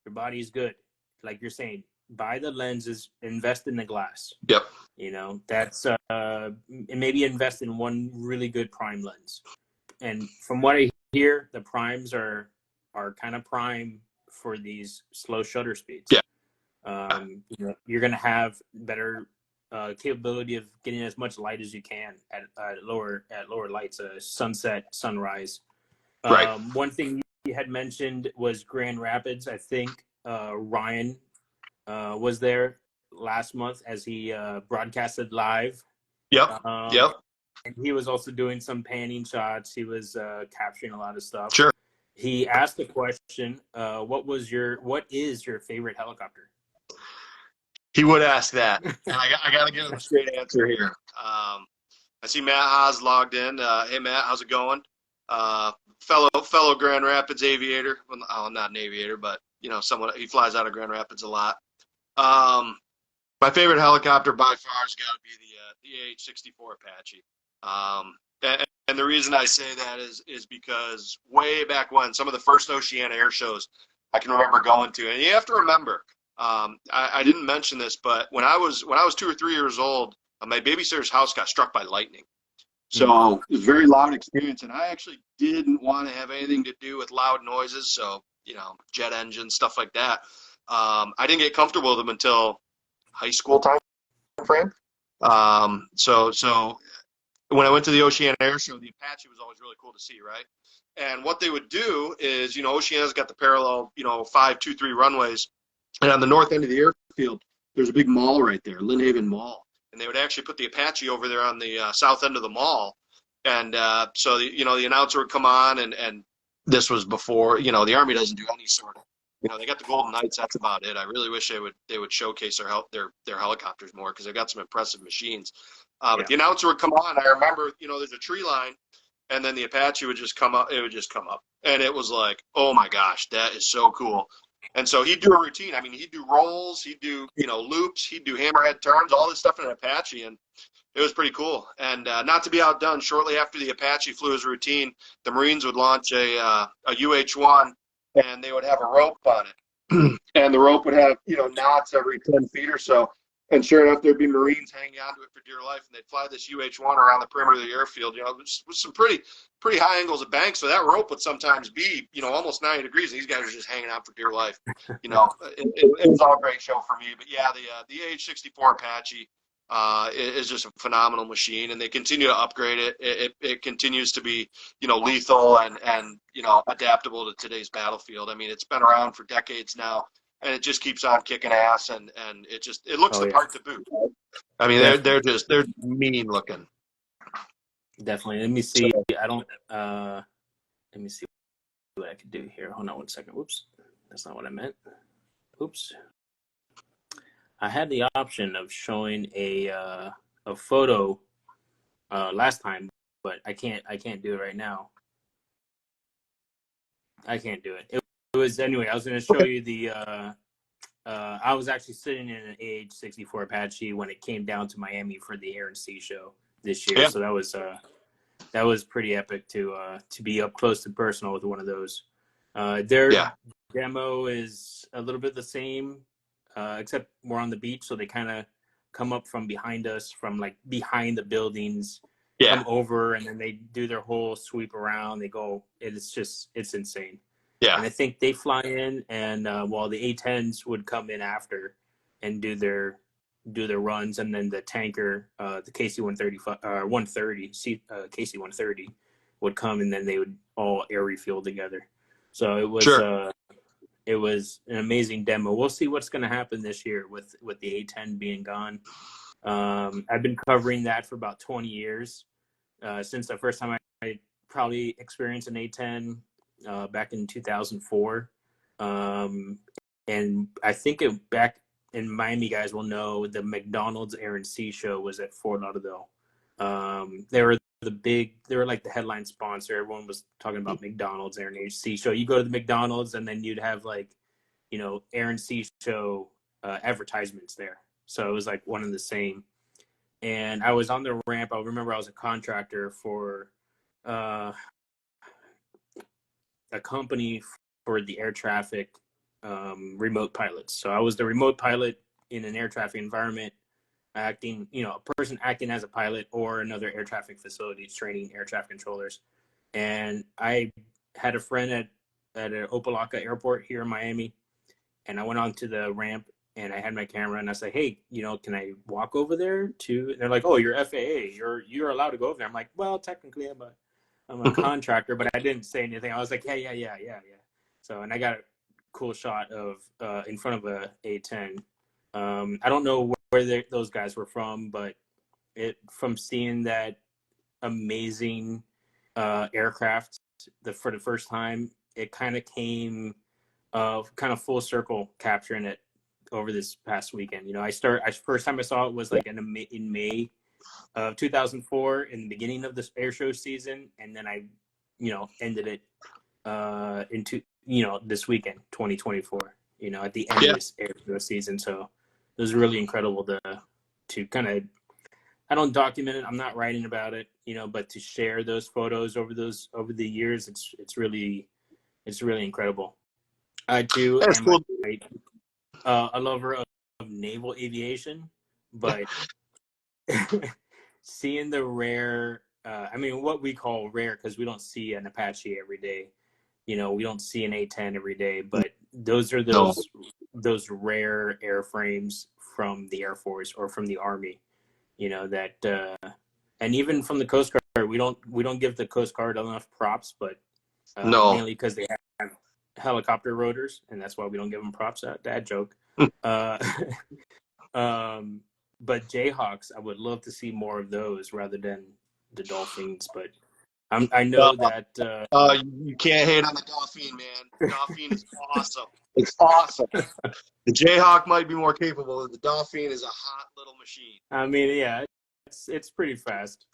[SPEAKER 1] your body is good. Like you're saying, buy the lenses, invest in the glass.
[SPEAKER 2] Yep.
[SPEAKER 1] That's and maybe invest in one really good prime lens. And from what I hear, the primes are kind of prime for these slow shutter speeds.
[SPEAKER 2] Yeah.
[SPEAKER 1] You're going to have better capability of getting as much light as you can at lower lights, sunset, sunrise.
[SPEAKER 2] Right.
[SPEAKER 1] One thing you had mentioned was Grand Rapids. I think Ryan was there last month as he broadcasted live.
[SPEAKER 2] Yep. Yep.
[SPEAKER 1] And he was also doing some panning shots. He was capturing a lot of stuff.
[SPEAKER 2] Sure.
[SPEAKER 1] He asked the question, what is your favorite helicopter?
[SPEAKER 2] He would ask that, and I got to give him a straight answer here. I see Matt Haas logged in. Hey Matt, how's it going? Fellow Grand Rapids aviator. Well, oh, not an aviator, but someone he flies out of Grand Rapids a lot. My favorite helicopter by far has got to be the AH-64 Apache. And the reason I say that is because way back when, some of the first Oceana air shows I can remember going to, and you have to remember, I didn't mention this, but when I was 2 or 3 years old, my babysitter's house got struck by lightning. So it was a very loud experience, and I actually didn't want to have anything to do with loud noises. So, jet engines, stuff like that. I didn't get comfortable with them until high school time frame. So when I went to the Oceana Air Show, the Apache was always really cool to see, right? And what they would do is, Oceana's got the parallel, 5-2-3 runways, and on the north end of the airfield, there's a big mall right there, Lynn Haven Mall. And they would actually put the Apache over there on the south end of the mall. And so, the announcer would come on, and this was before, the Army doesn't do any sort of, they got the Golden Knights. That's about it. I really wish they would showcase their helicopters more, because they've got some impressive machines. But the announcer would come on. I remember, there's a tree line, and then the Apache would just come up. It would just come up. And it was like, oh my gosh, that is so cool. And so he'd do a routine. I mean, he'd do rolls, he'd do, loops, he'd do hammerhead turns, all this stuff in an Apache. And it was pretty cool. And not to be outdone, shortly after the Apache flew his routine, the Marines would launch a UH-1, and they would have a rope on it. And the rope would have, knots every 10 feet or so. And sure enough, there'd be Marines hanging onto it for dear life, and they'd fly this UH-1 around the perimeter of the airfield, with some pretty high angles of bank. So that rope would sometimes be, almost 90 degrees, and these guys are just hanging out for dear life. It was all a great show for me. But yeah, the AH-64 Apache is just a phenomenal machine, and they continue to upgrade it. It continues to be, lethal and adaptable to today's battlefield. I mean, it's been around for decades now, and it just keeps on kicking ass, and it looks the part to boot. I mean, they're mean looking.
[SPEAKER 1] Definitely. Let me see. Let me see what I can do here. Hold on 1 second. Whoops. That's not what I meant. Oops. I had the option of showing a photo last time, but I can't do it right now. I can't do it. It was anyway. I was going to show you the. I was actually sitting in an AH-64 Apache when it came down to Miami for the Air and Sea show this year. Yeah. So that was pretty epic to be up close and personal with one of those. Their demo is a little bit the same, except we're on the beach, so they kind of come up from behind us, from like behind the buildings, come over, and then they do their whole sweep around. They go. It's insane. Yeah. And I think they fly in, and while the A-10s would come in after and do their runs, and then the tanker, the KC-130, 130, KC-130 would come, and then they would all air refuel together. So it was an amazing demo. We'll see what's going to happen this year with the A-10 being gone. I've been covering that for about 20 years, since the first time I probably experienced an A-10. Back in 2004, and I think back in Miami, guys will know the McDonald's Air and Sea show was at Fort Lauderdale. They were like the headline sponsor. Everyone was talking about McDonald's Air and Sea show. You go to the McDonald's, and then you'd have like, Air and Sea show advertisements there. So it was like one and the same. And I was on the ramp. I remember I was a contractor for a company for the air traffic remote pilots. So I was the remote pilot in an air traffic environment, acting, a person acting as a pilot, or another air traffic facility training air traffic controllers. And I had a friend at an Opelika airport here in Miami, and I went onto the ramp, and I had my camera, and I said, hey, can I walk over there too? And they're like, oh, you're FAA, you're allowed to go over there. I'm like, well, technically I'm a contractor, but I didn't say anything. I was like, yeah. So, and I got a cool shot of in front of a A-10. I don't know where those guys were from, but from seeing that amazing aircraft for the first time, it kind of came kind of full circle capturing it over this past weekend. First time I saw it was like in May of 2004, in the beginning of this air show season, and then I, ended it into this weekend, 2024. At the end of this air show season. So it was really incredible to kind of, I don't document it. I'm not writing about it, but to share those photos over the years, it's really incredible. I too
[SPEAKER 2] That's
[SPEAKER 1] am
[SPEAKER 2] cool.
[SPEAKER 1] a lover of naval aviation, but seeing the rare, what we call rare, because we don't see an Apache every day. We don't see an A-10 every day, but those are
[SPEAKER 2] No.
[SPEAKER 1] those rare airframes from the Air Force or from the Army. That and even from the Coast Guard, we don't give the Coast Guard enough props, but
[SPEAKER 2] No.
[SPEAKER 1] mainly because they have helicopter rotors, and that's why we don't give them props. Dad joke. uh, but Jayhawks, I would love to see more of those rather than the Dolphins. But I know that
[SPEAKER 2] you can't hate on the Dolphin, man. The Dolphin is awesome. It's awesome. The Jayhawk might be more capable, but the Dolphin is a hot little machine.
[SPEAKER 1] Yeah, it's pretty fast.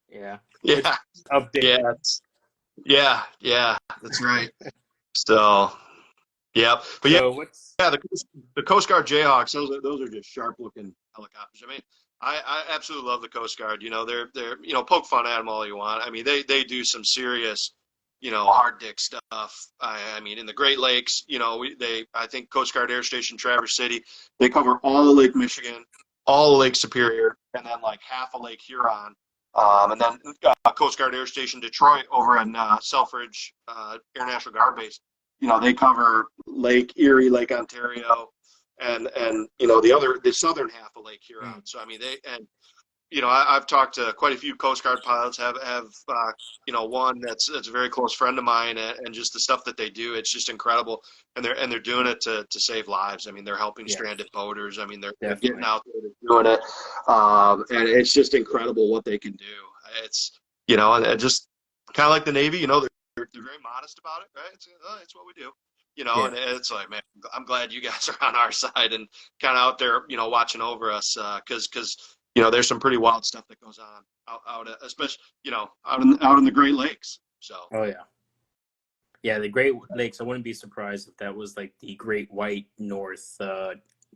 [SPEAKER 1] Yeah.
[SPEAKER 2] Yeah.
[SPEAKER 1] It's updated.
[SPEAKER 2] Yeah. That's right. So, yeah. But
[SPEAKER 1] So
[SPEAKER 2] the Coast Guard Jayhawks, those are just sharp looking helicopters. I absolutely love the Coast Guard. They're poke fun at them all you want. They do some serious, hard dick stuff. In the Great Lakes, I think Coast Guard Air Station Traverse City, they cover all of Lake Michigan, all of Lake Superior, and then like half of Lake Huron. And then Coast Guard Air Station Detroit over in Selfridge Air National Guard Base. They cover Lake Erie, Lake Ontario, and the southern half of Lake Huron. So I've talked to quite a few Coast Guard pilots. Have one that's a very close friend of mine, and just the stuff that they do, it's just incredible. And they're doing it to save lives. They're helping stranded boaters. They're getting out there, they're doing it, and it's just incredible what they can do. It's and just kind of like the Navy. They're very modest about it, right? It's what we do. And it's like, man, I'm glad you guys are on our side and kind of out there, watching over us, because there's some pretty wild stuff that goes on out especially, out in the Great Lakes. So.
[SPEAKER 1] Oh yeah, the Great Lakes. I wouldn't be surprised if that was like the Great White North,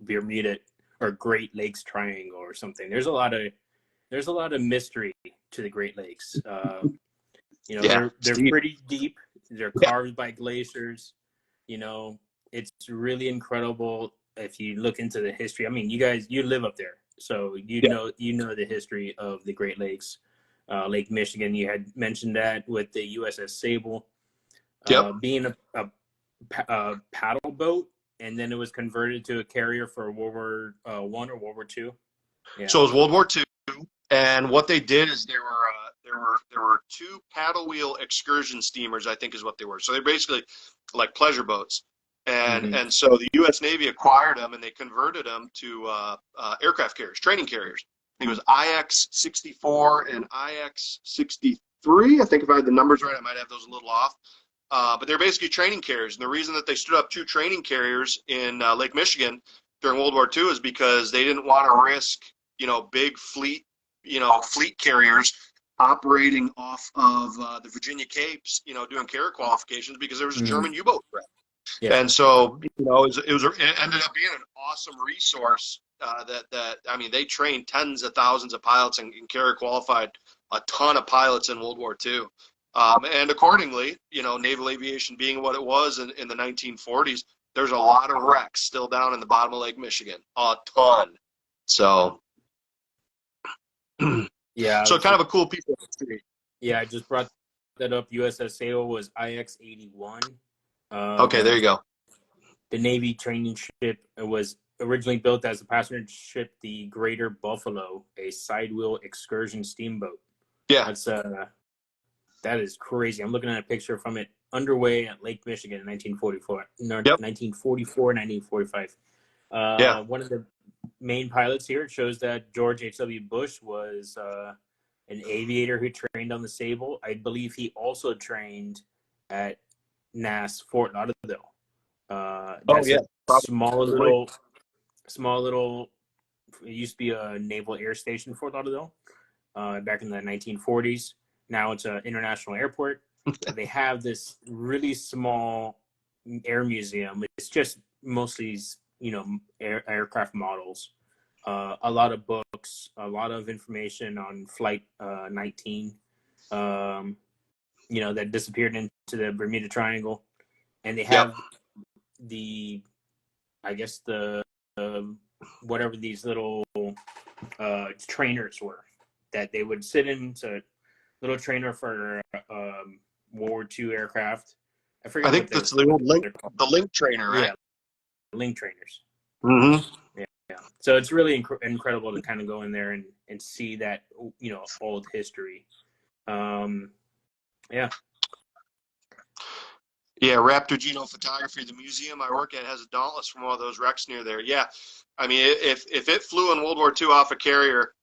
[SPEAKER 1] Bermuda or Great Lakes Triangle or something. There's a lot of mystery to the Great Lakes. They're pretty deep. They're carved by glaciers. It's really incredible if you look into the history. You live up there, so you know the history of the Great Lakes. Lake Michigan, you had mentioned that with the USS Sable being a paddle boat, and then it was converted to a carrier for World War I or World War II. Yeah.
[SPEAKER 2] So it was World War II, and what they did is there were two paddle wheel excursion steamers, I think is what they were. So they're basically like pleasure boats, and so the U.S. Navy acquired them and they converted them to aircraft carriers, training carriers. I think it was IX-64 and IX-63. I think if I had the numbers right, I might have those a little off. But they're basically training carriers, and the reason that they stood up two training carriers in Lake Michigan during World War II is because they didn't want to risk, big fleet carriers operating off of the Virginia Capes, doing carrier qualifications because there was a German U-boat threat. Yeah. And so, it ended up being an awesome resource they trained tens of thousands of pilots and carrier qualified a ton of pilots in World War II. And accordingly, naval aviation being what it was in the 1940s, there's a lot of wrecks still down in the bottom of Lake Michigan, a ton. So,
[SPEAKER 1] yeah.
[SPEAKER 2] So kind of a cool piece of history.
[SPEAKER 1] Yeah, I just brought that up. USS Sable was IX-81.
[SPEAKER 2] Okay, there you go.
[SPEAKER 1] The Navy training ship was originally built as a passenger ship, the Greater Buffalo, a sidewheel excursion steamboat.
[SPEAKER 2] Yeah.
[SPEAKER 1] That is crazy. I'm looking at a picture from it underway at Lake Michigan in 1944, 1945. One of the main pilots here, it shows that George H.W. Bush was an aviator who trained on the Sable. I believe he also trained at NAS Fort Lauderdale. That's a small little small little. It used to be a naval air station, Fort Lauderdale, back in the 1940s. Now it's an international airport. They have this really small air museum. It's just mostly, aircraft models. A lot of books, a lot of information on Flight 19, that disappeared into the Bermuda Triangle. And they
[SPEAKER 2] Yep.
[SPEAKER 1] have I guess whatever these little trainers were that they would sit in. So little trainer for World War II aircraft. I
[SPEAKER 2] I
[SPEAKER 1] forget what
[SPEAKER 2] think that's the old link,
[SPEAKER 1] they're called.
[SPEAKER 2] the link trainer, right?
[SPEAKER 1] Yeah, link trainers.
[SPEAKER 2] Mm-hmm.
[SPEAKER 1] Yeah. So it's really incredible to kind of go in there and see that, old history. Yeah.
[SPEAKER 2] Yeah, Raptor Geno Photography, the museum I work at has a Dauntless from one of those wrecks near there. Yeah, I mean, if it flew in World War II off a carrier,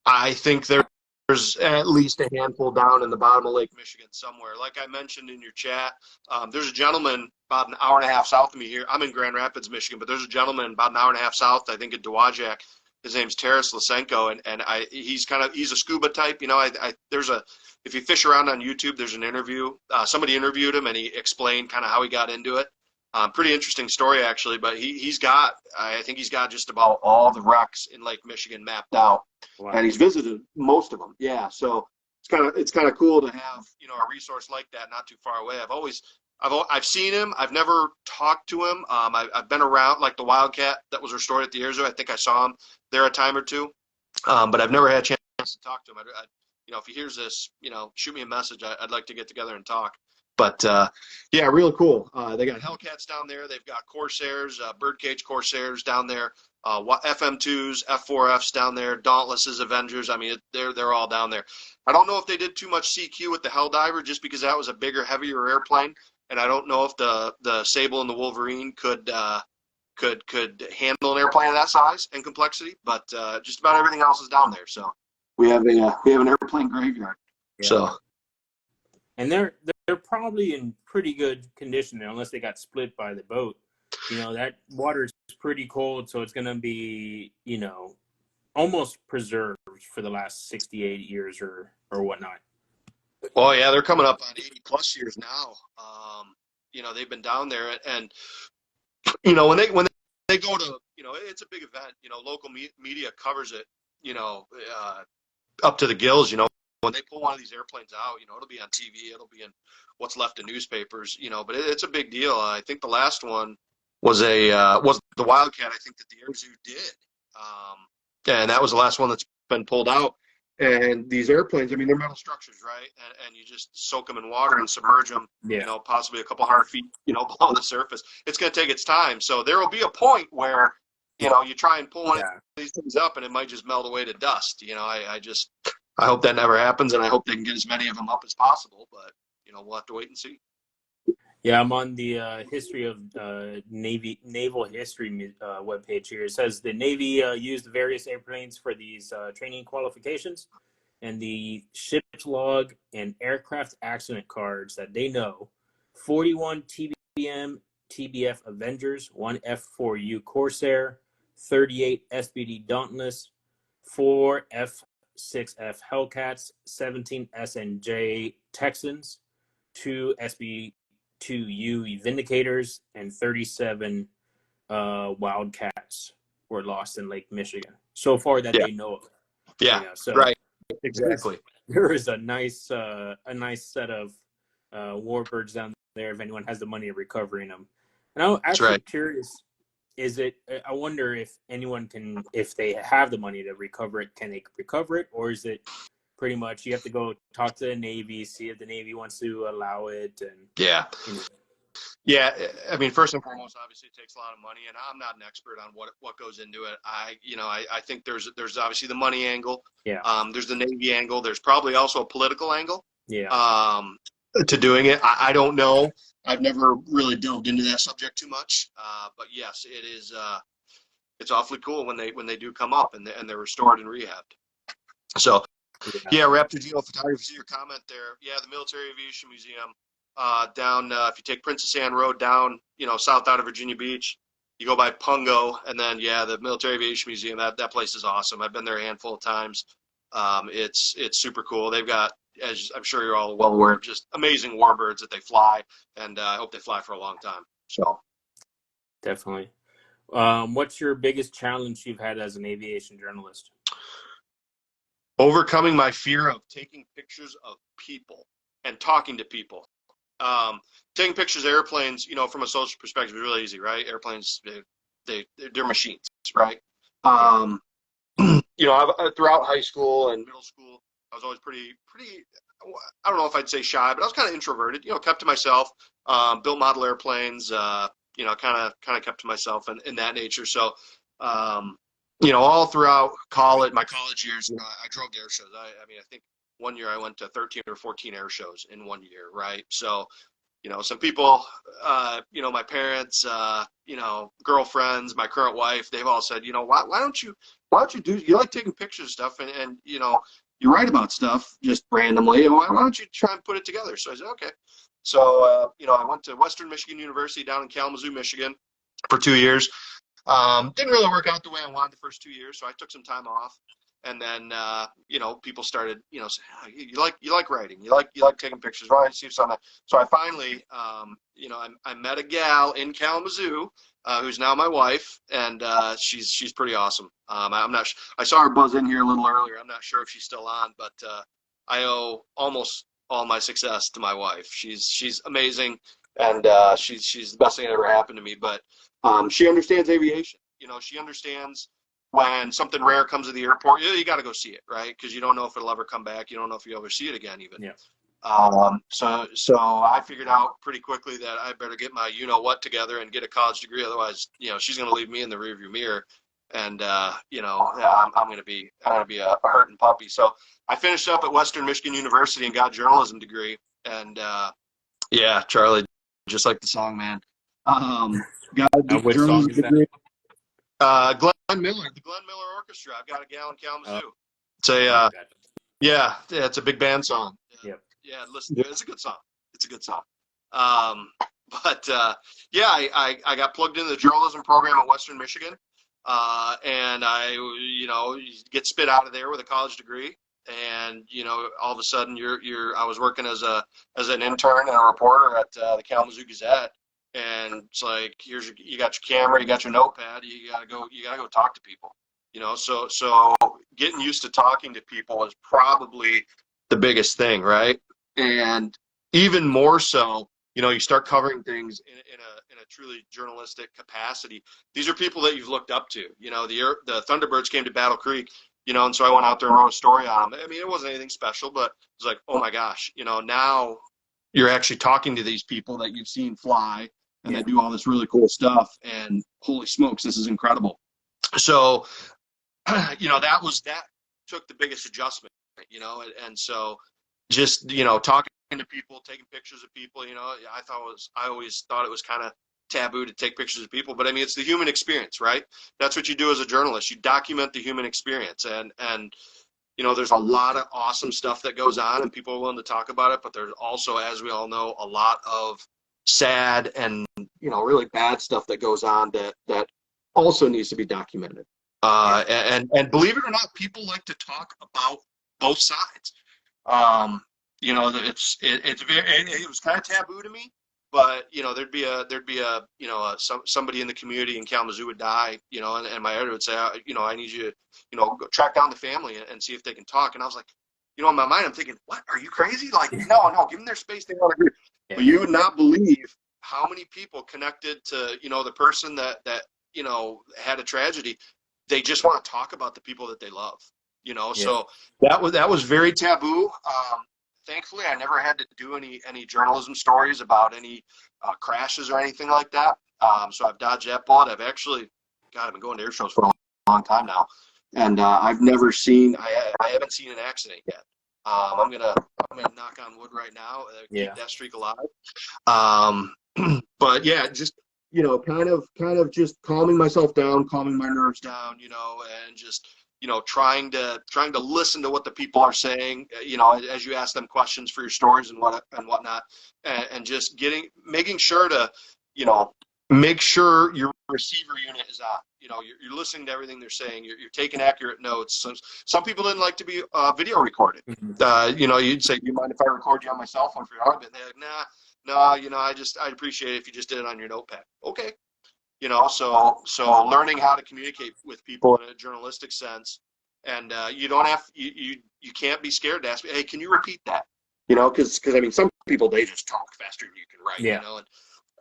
[SPEAKER 2] I think there's at least a handful down in the bottom of Lake Michigan somewhere. Like I mentioned in your chat, there's a gentleman about an hour and a half south of me here. I'm in Grand Rapids, Michigan, but there's a gentleman about an hour and a half south, I think, in Dowagiac. His name's Taras Lysenko, and he's a scuba type. If you fish around on YouTube, there's an interview. Somebody interviewed him, and he explained kind of how he got into it. Pretty interesting story, actually. But I think he's got just about all the wrecks in Lake Michigan mapped out,
[SPEAKER 1] Wow.
[SPEAKER 2] and he's visited most of them. Yeah, so it's kind of cool to have a resource like that not too far away. I've seen him. I've never talked to him. I've been around, like the Wildcat that was restored at the Air Zoo. I think I saw him there a time or two, but I've never had a chance to talk to him. If he hears this, shoot me a message. I'd like to get together and talk. But yeah, real cool. They got Hellcats down there. They've got Corsairs, Birdcage Corsairs down there, FM2s, F4Fs down there, Dauntlesses, Avengers. I mean, they're all down there. I don't know if they did too much CQ with the Helldiver, just because that was a bigger, heavier airplane, and I don't know if the Sable and the Wolverine could handle an airplane of that size and complexity. But just about everything else is down there. So we have an airplane graveyard.
[SPEAKER 1] Yeah.
[SPEAKER 2] So.
[SPEAKER 1] And they're probably in pretty good condition unless they got split by the boat. That water is pretty cold, so it's going to be, almost preserved for the last 68 years or whatnot.
[SPEAKER 2] Oh yeah, they're coming up on 80 plus years now. They've been down there, and when they go to, it's a big event. Local media covers it. Up to the gills. When they pull one of these airplanes out, it'll be on TV, it'll be in what's left of newspapers, but it's a big deal. I think the last one was was the Wildcat, I think, that the Air Zoo did. And that was the last one that's been pulled out. And these airplanes, I mean, they're metal structures, right? And you just soak them in water and submerge them, possibly a couple hundred feet, below the surface. It's going to take its time. So there will be a point where, you try and pull one of these things up and it might just melt away to dust. I hope that never happens, and I hope they can get as many of them up as possible. But we'll have to wait and see.
[SPEAKER 1] Yeah, I'm on the history of naval history webpage here. It says the Navy used various airplanes for these training qualifications, and the ship's log and aircraft accident cards that they know: 41 TBM TBF Avengers, 1 F4U Corsair, 38 SBD Dauntless, 4 F6F Hellcats, 17 SNJ Texans, 2 SB2U Vindicators, and 37 Wildcats were lost in Lake Michigan so far that they know of.
[SPEAKER 2] Yeah, so right, exactly.
[SPEAKER 1] There is a nice set of warbirds down there if anyone has the money of recovering them. And I'm actually curious. I wonder if anyone can, if they have the money to recover it, can they recover it? Or is it pretty much you have to go talk to the Navy, see if the Navy wants to allow it? And
[SPEAKER 2] yeah, I mean, first and foremost, obviously it takes a lot of money, and I'm not an expert on what goes into it. I think there's obviously the money angle.
[SPEAKER 1] Yeah.
[SPEAKER 2] There's the Navy angle. There's probably also a political angle.
[SPEAKER 1] Yeah.
[SPEAKER 2] To doing it. I don't know. I've never really delved into that subject too much. But yes, it is. It's awfully cool when they do come up and they're restored and rehabbed. So, yeah, Raptor Geno Photography. See your comment there. Yeah, the Military Aviation Museum down. If you take Princess Anne Road down, south out of Virginia Beach, you go by Pungo, and then the Military Aviation Museum. That place is awesome. I've been there a handful of times. It's super cool. They've got, as I'm sure you're all well aware, just amazing warbirds that they fly, and I hope they fly for a long time. So
[SPEAKER 1] Definitely. What's your biggest challenge you've had as an aviation journalist?
[SPEAKER 2] overcoming my fear of taking pictures of people and talking to people. Taking pictures of airplanes, from a social perspective, is really easy, right? Airplanes, they're machines, right? Um, throughout high school and middle school, I was always pretty. I don't know if I'd say shy, but I was kind of introverted. Kept to myself. Built model airplanes. Kind of kept to myself and in that nature. So, all throughout my college years, I drove to air shows. I think one year I went to 13 or 14 air shows in one year, right? So, some people, my parents, girlfriends, my current wife, they've all said, why don't you you like taking pictures of stuff and you write about stuff just randomly. Why don't you try and put it together? So I said, okay. So, I went to Western Michigan University down in Kalamazoo, Michigan for 2 years. Didn't really work out the way I wanted the first 2 years, so I took some time off. And then, people started, saying, oh, you like writing, you like taking pictures. Well, I see something. So I finally, I met a gal in Kalamazoo, who's now my wife, and she's pretty awesome. I'm not. I saw her buzz in here a little earlier. I'm not sure if she's still on, but I owe almost all my success to my wife. She's amazing, and she's the best thing that ever happened to me. But she understands aviation. She understands when something rare comes to the airport, you got to go see it, right? Because you don't know if it'll ever come back. You don't know if you'll ever see it again, even.
[SPEAKER 1] Yeah.
[SPEAKER 2] So I figured out pretty quickly that I better get my what together and get a college degree. Otherwise, she's going to leave me in the rearview mirror, and I'm going to be a hurting puppy. So I finished up at Western Michigan University and got a journalism degree. And Charlie, just like the song, man. Got a
[SPEAKER 1] Which song
[SPEAKER 2] journalism
[SPEAKER 1] is that?
[SPEAKER 2] degree. Glenn Miller, the Glenn Miller Orchestra. I've got a gal in Kalamazoo. It's it's a big band song.
[SPEAKER 1] Yep.
[SPEAKER 2] Yeah, listen to it. It's a good song. I got plugged into the journalism program at Western Michigan, and I get spit out of there with a college degree, and all of a sudden I was working as an intern and a reporter at the Kalamazoo Gazette. And it's like, you got your camera, you got your notepad, you gotta go talk to people, so getting used to talking to people is probably the biggest thing, right? And even more so, you start covering things in a truly journalistic capacity. These are people that you've looked up to. The Thunderbirds came to Battle Creek, and so I went out there and wrote a story on them. I mean, it wasn't anything special, but it was like, oh my gosh, now you're actually talking to these people that you've seen fly and they do all this really cool stuff, and holy smokes, this is incredible. So, that took the biggest adjustment, and so just, talking to people, taking pictures of people, I always thought it was kind of taboo to take pictures of people, but I mean, it's the human experience, right? That's what you do as a journalist. You document the human experience, and there's a lot of awesome stuff that goes on and people are willing to talk about it, but there's also, as we all know, a lot of sad and really bad stuff that goes on that also needs to be documented. And believe it or not, people like to talk about both sides. It was kind of taboo to me, but there'd be a somebody in the community in Kalamazoo would die, and my editor would say, I need you, go track down the family and see if they can talk. And I was like, in my mind, I'm thinking, what? Are you crazy? Like, no, give them their space. They want to agree. Yeah. But you would not believe how many people connected to, the person that had a tragedy. They just want to talk about the people that they love, Yeah. So that was very taboo. Thankfully, I never had to do any journalism stories about any crashes or anything like that. So I've dodged that bullet. I've actually, I've been going to air shows for a long time now, and I've never seen. I haven't seen an accident yet. I'm gonna knock on wood right now. Keep that streak alive. But yeah, just kind of just calming myself down, calming my nerves down, and just trying to listen to what the people are saying, as you ask them questions for your stories and whatnot, and just making sure to make sure you're receiver unit is on. You're listening to everything they're saying. You're taking accurate notes. Some people didn't like to be video recorded. You'd say, "Do you mind if I record you on my cell phone for your husband?" They're like, "Nah, I'd appreciate it if you just did it on your notepad." Okay. So learning how to communicate with people in a journalistic sense, and you can't be scared to ask me, "Hey, can you repeat that?" Because I mean, some people, they just talk faster than you can write.
[SPEAKER 1] Yeah.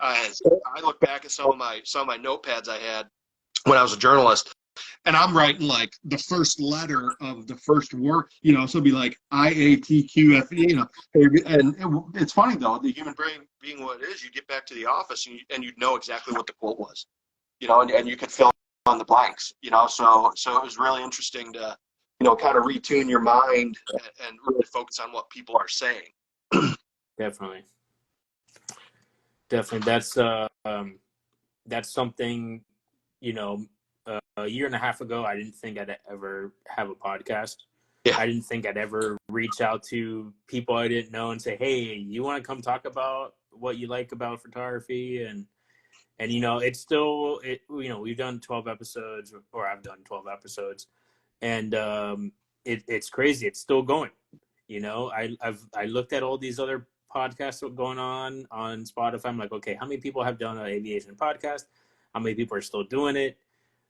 [SPEAKER 2] And so I look back at some of my notepads I had when I was a journalist, and I'm writing like the first letter of the first word. So it'd be like IATQFE. And it's funny though, the human brain being what it is, you get back to the office and you'd know exactly what the quote was. And you could fill on the blanks. So it was really interesting to kind of retune your mind and really focus on what people are saying.
[SPEAKER 1] Definitely. That's something, a year and a half ago, I didn't think I'd ever have a podcast.
[SPEAKER 2] Yeah.
[SPEAKER 1] I didn't think I'd ever reach out to people I didn't know and say, "Hey, you want to come talk about what you like about photography?" And it's still, we've done 12 episodes, or I've done 12 episodes, and it's crazy. It's still going. I looked at all these other podcasts going on Spotify. I'm like, okay, how many people have done an aviation podcast? How many people are still doing it?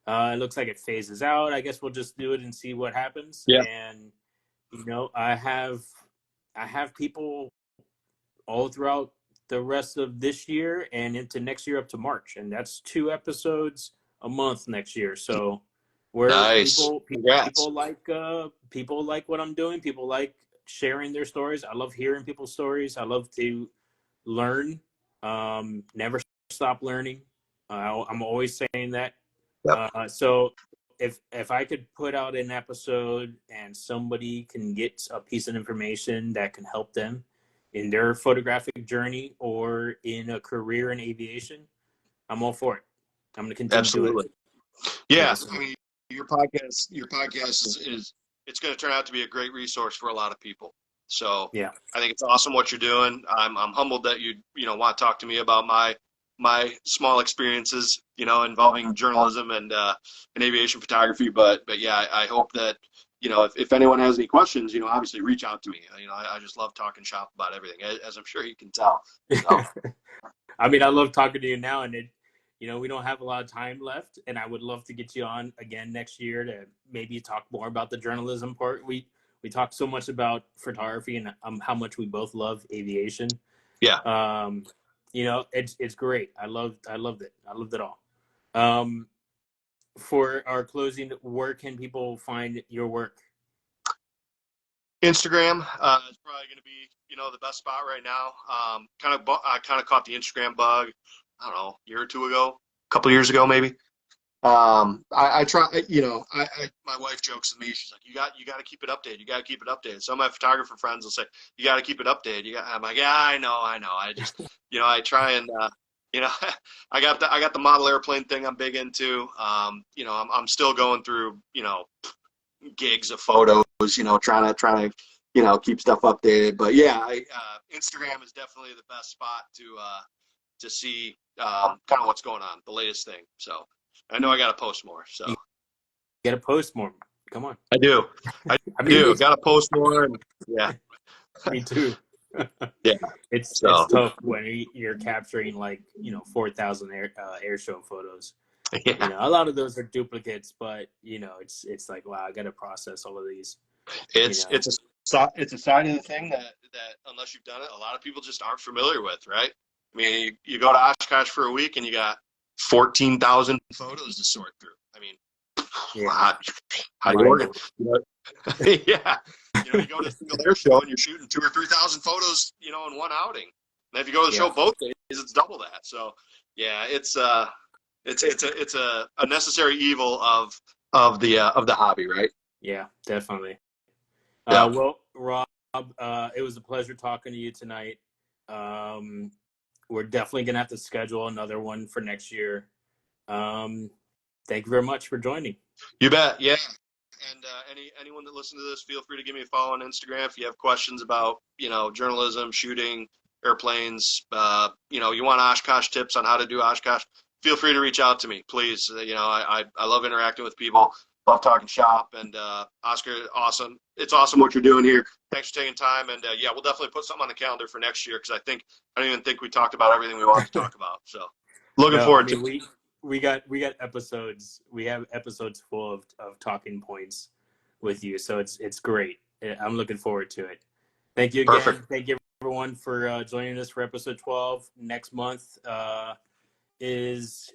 [SPEAKER 1] It looks like it phases out. I guess we'll just do it and see what happens.
[SPEAKER 2] Yeah.
[SPEAKER 1] And I have people all throughout the rest of this year and into next year up to March, and that's 2 episodes a month next year. So where
[SPEAKER 2] nice.
[SPEAKER 1] people like what I'm doing. People like sharing their stories. I love hearing people's stories. I love to learn. Never stop learning. I'm always saying that.
[SPEAKER 2] Yep.
[SPEAKER 1] So if I could put out an episode and somebody can get a piece of information that can help them in their photographic journey or in a career in aviation, I'm all for it. I'm going to continue
[SPEAKER 2] Absolutely.
[SPEAKER 1] to do it.
[SPEAKER 2] Yeah. I mean, your podcast is it's going to turn out to be a great resource for a lot of people. So
[SPEAKER 1] yeah,
[SPEAKER 2] I think it's awesome what you're doing. I'm humbled that you want to talk to me about my small experiences, involving journalism and aviation photography. But yeah, I hope that, if anyone has any questions, obviously reach out to me. I just love talking shop about everything, as I'm sure you can tell. So.
[SPEAKER 1] I mean, I love talking to you now, and we don't have a lot of time left, and I would love to get you on again next year to maybe talk more about the journalism part. We talk so much about photography and how much we both love aviation.
[SPEAKER 2] Yeah.
[SPEAKER 1] It's great. I loved it. I loved it all. For our closing, where can people find your work?
[SPEAKER 2] Instagram is probably going to be, the best spot right now. I kind of caught the Instagram bug, I don't know, a year or two ago, a couple of years ago, maybe. I try, my wife jokes with me. She's like, you got to keep it updated. You got to keep it updated. Some of my photographer friends will say, you got to keep it updated. I'm like, yeah, I know. I just, I try and, I got the model airplane thing I'm big into. I'm still going through, gigs of photos, trying to, keep stuff updated. But yeah, Instagram is definitely the best spot to see kind of what's going on, the latest thing. So I know I got to post more. So
[SPEAKER 1] you got to post more. Come on.
[SPEAKER 2] I do. I do. Got to post more. And, yeah.
[SPEAKER 1] Me too.
[SPEAKER 2] Yeah.
[SPEAKER 1] It's tough when you're capturing 4,000 air show photos.
[SPEAKER 2] Yeah.
[SPEAKER 1] A lot of those are duplicates, but it's like, wow, I got to process all of these.
[SPEAKER 2] It's a side of the thing that unless you've done it, a lot of people just aren't familiar with, right? I mean, you go to Oshkosh for a week and you got 14,000 photos to sort through. I mean,
[SPEAKER 1] yeah.
[SPEAKER 2] how do you organize? Yeah. You go to a single air show and you're shooting 2,000 or 3,000 photos, in one outing. And if you go to the show both days, it's double that. So yeah, it's a necessary evil of the hobby, right?
[SPEAKER 1] Yeah, definitely.
[SPEAKER 2] Yeah.
[SPEAKER 1] Well, Rob, it was a pleasure talking to you tonight. We're definitely gonna have to schedule another one for next year. Thank you very much for joining.
[SPEAKER 2] You bet. Yeah. And anyone that listens to this, feel free to give me a follow on Instagram if you have questions about journalism, shooting airplanes. You want Oshkosh tips on how to do Oshkosh. feel free to reach out to me, please. I love interacting with people, love talking shop, and Oscar, awesome. It's awesome what you're doing here. Thanks for taking time, and yeah, we'll definitely put something on the calendar for next year because I don't even think we talked about everything we wanted to talk about. So looking
[SPEAKER 1] No, I
[SPEAKER 2] forward to
[SPEAKER 1] mean
[SPEAKER 2] it.
[SPEAKER 1] we got episodes. We have episodes full of talking points with you, so it's great. I'm looking forward to it. Thank you
[SPEAKER 2] Perfect.
[SPEAKER 1] again. Thank you everyone for joining us for episode 12. Next month is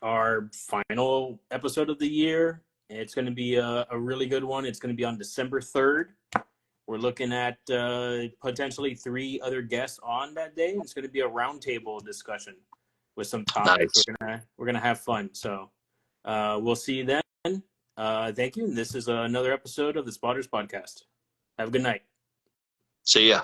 [SPEAKER 1] our final episode of the year. It's going to be a really good one. It's going to be on December 3rd. We're looking at potentially 3 other guests on that day. It's going to be a roundtable discussion with some topics.
[SPEAKER 2] Nice.
[SPEAKER 1] We're gonna have fun. So we'll see you then. Thank you. And this is another episode of the Spotters Podcast. Have a good night.
[SPEAKER 2] See ya.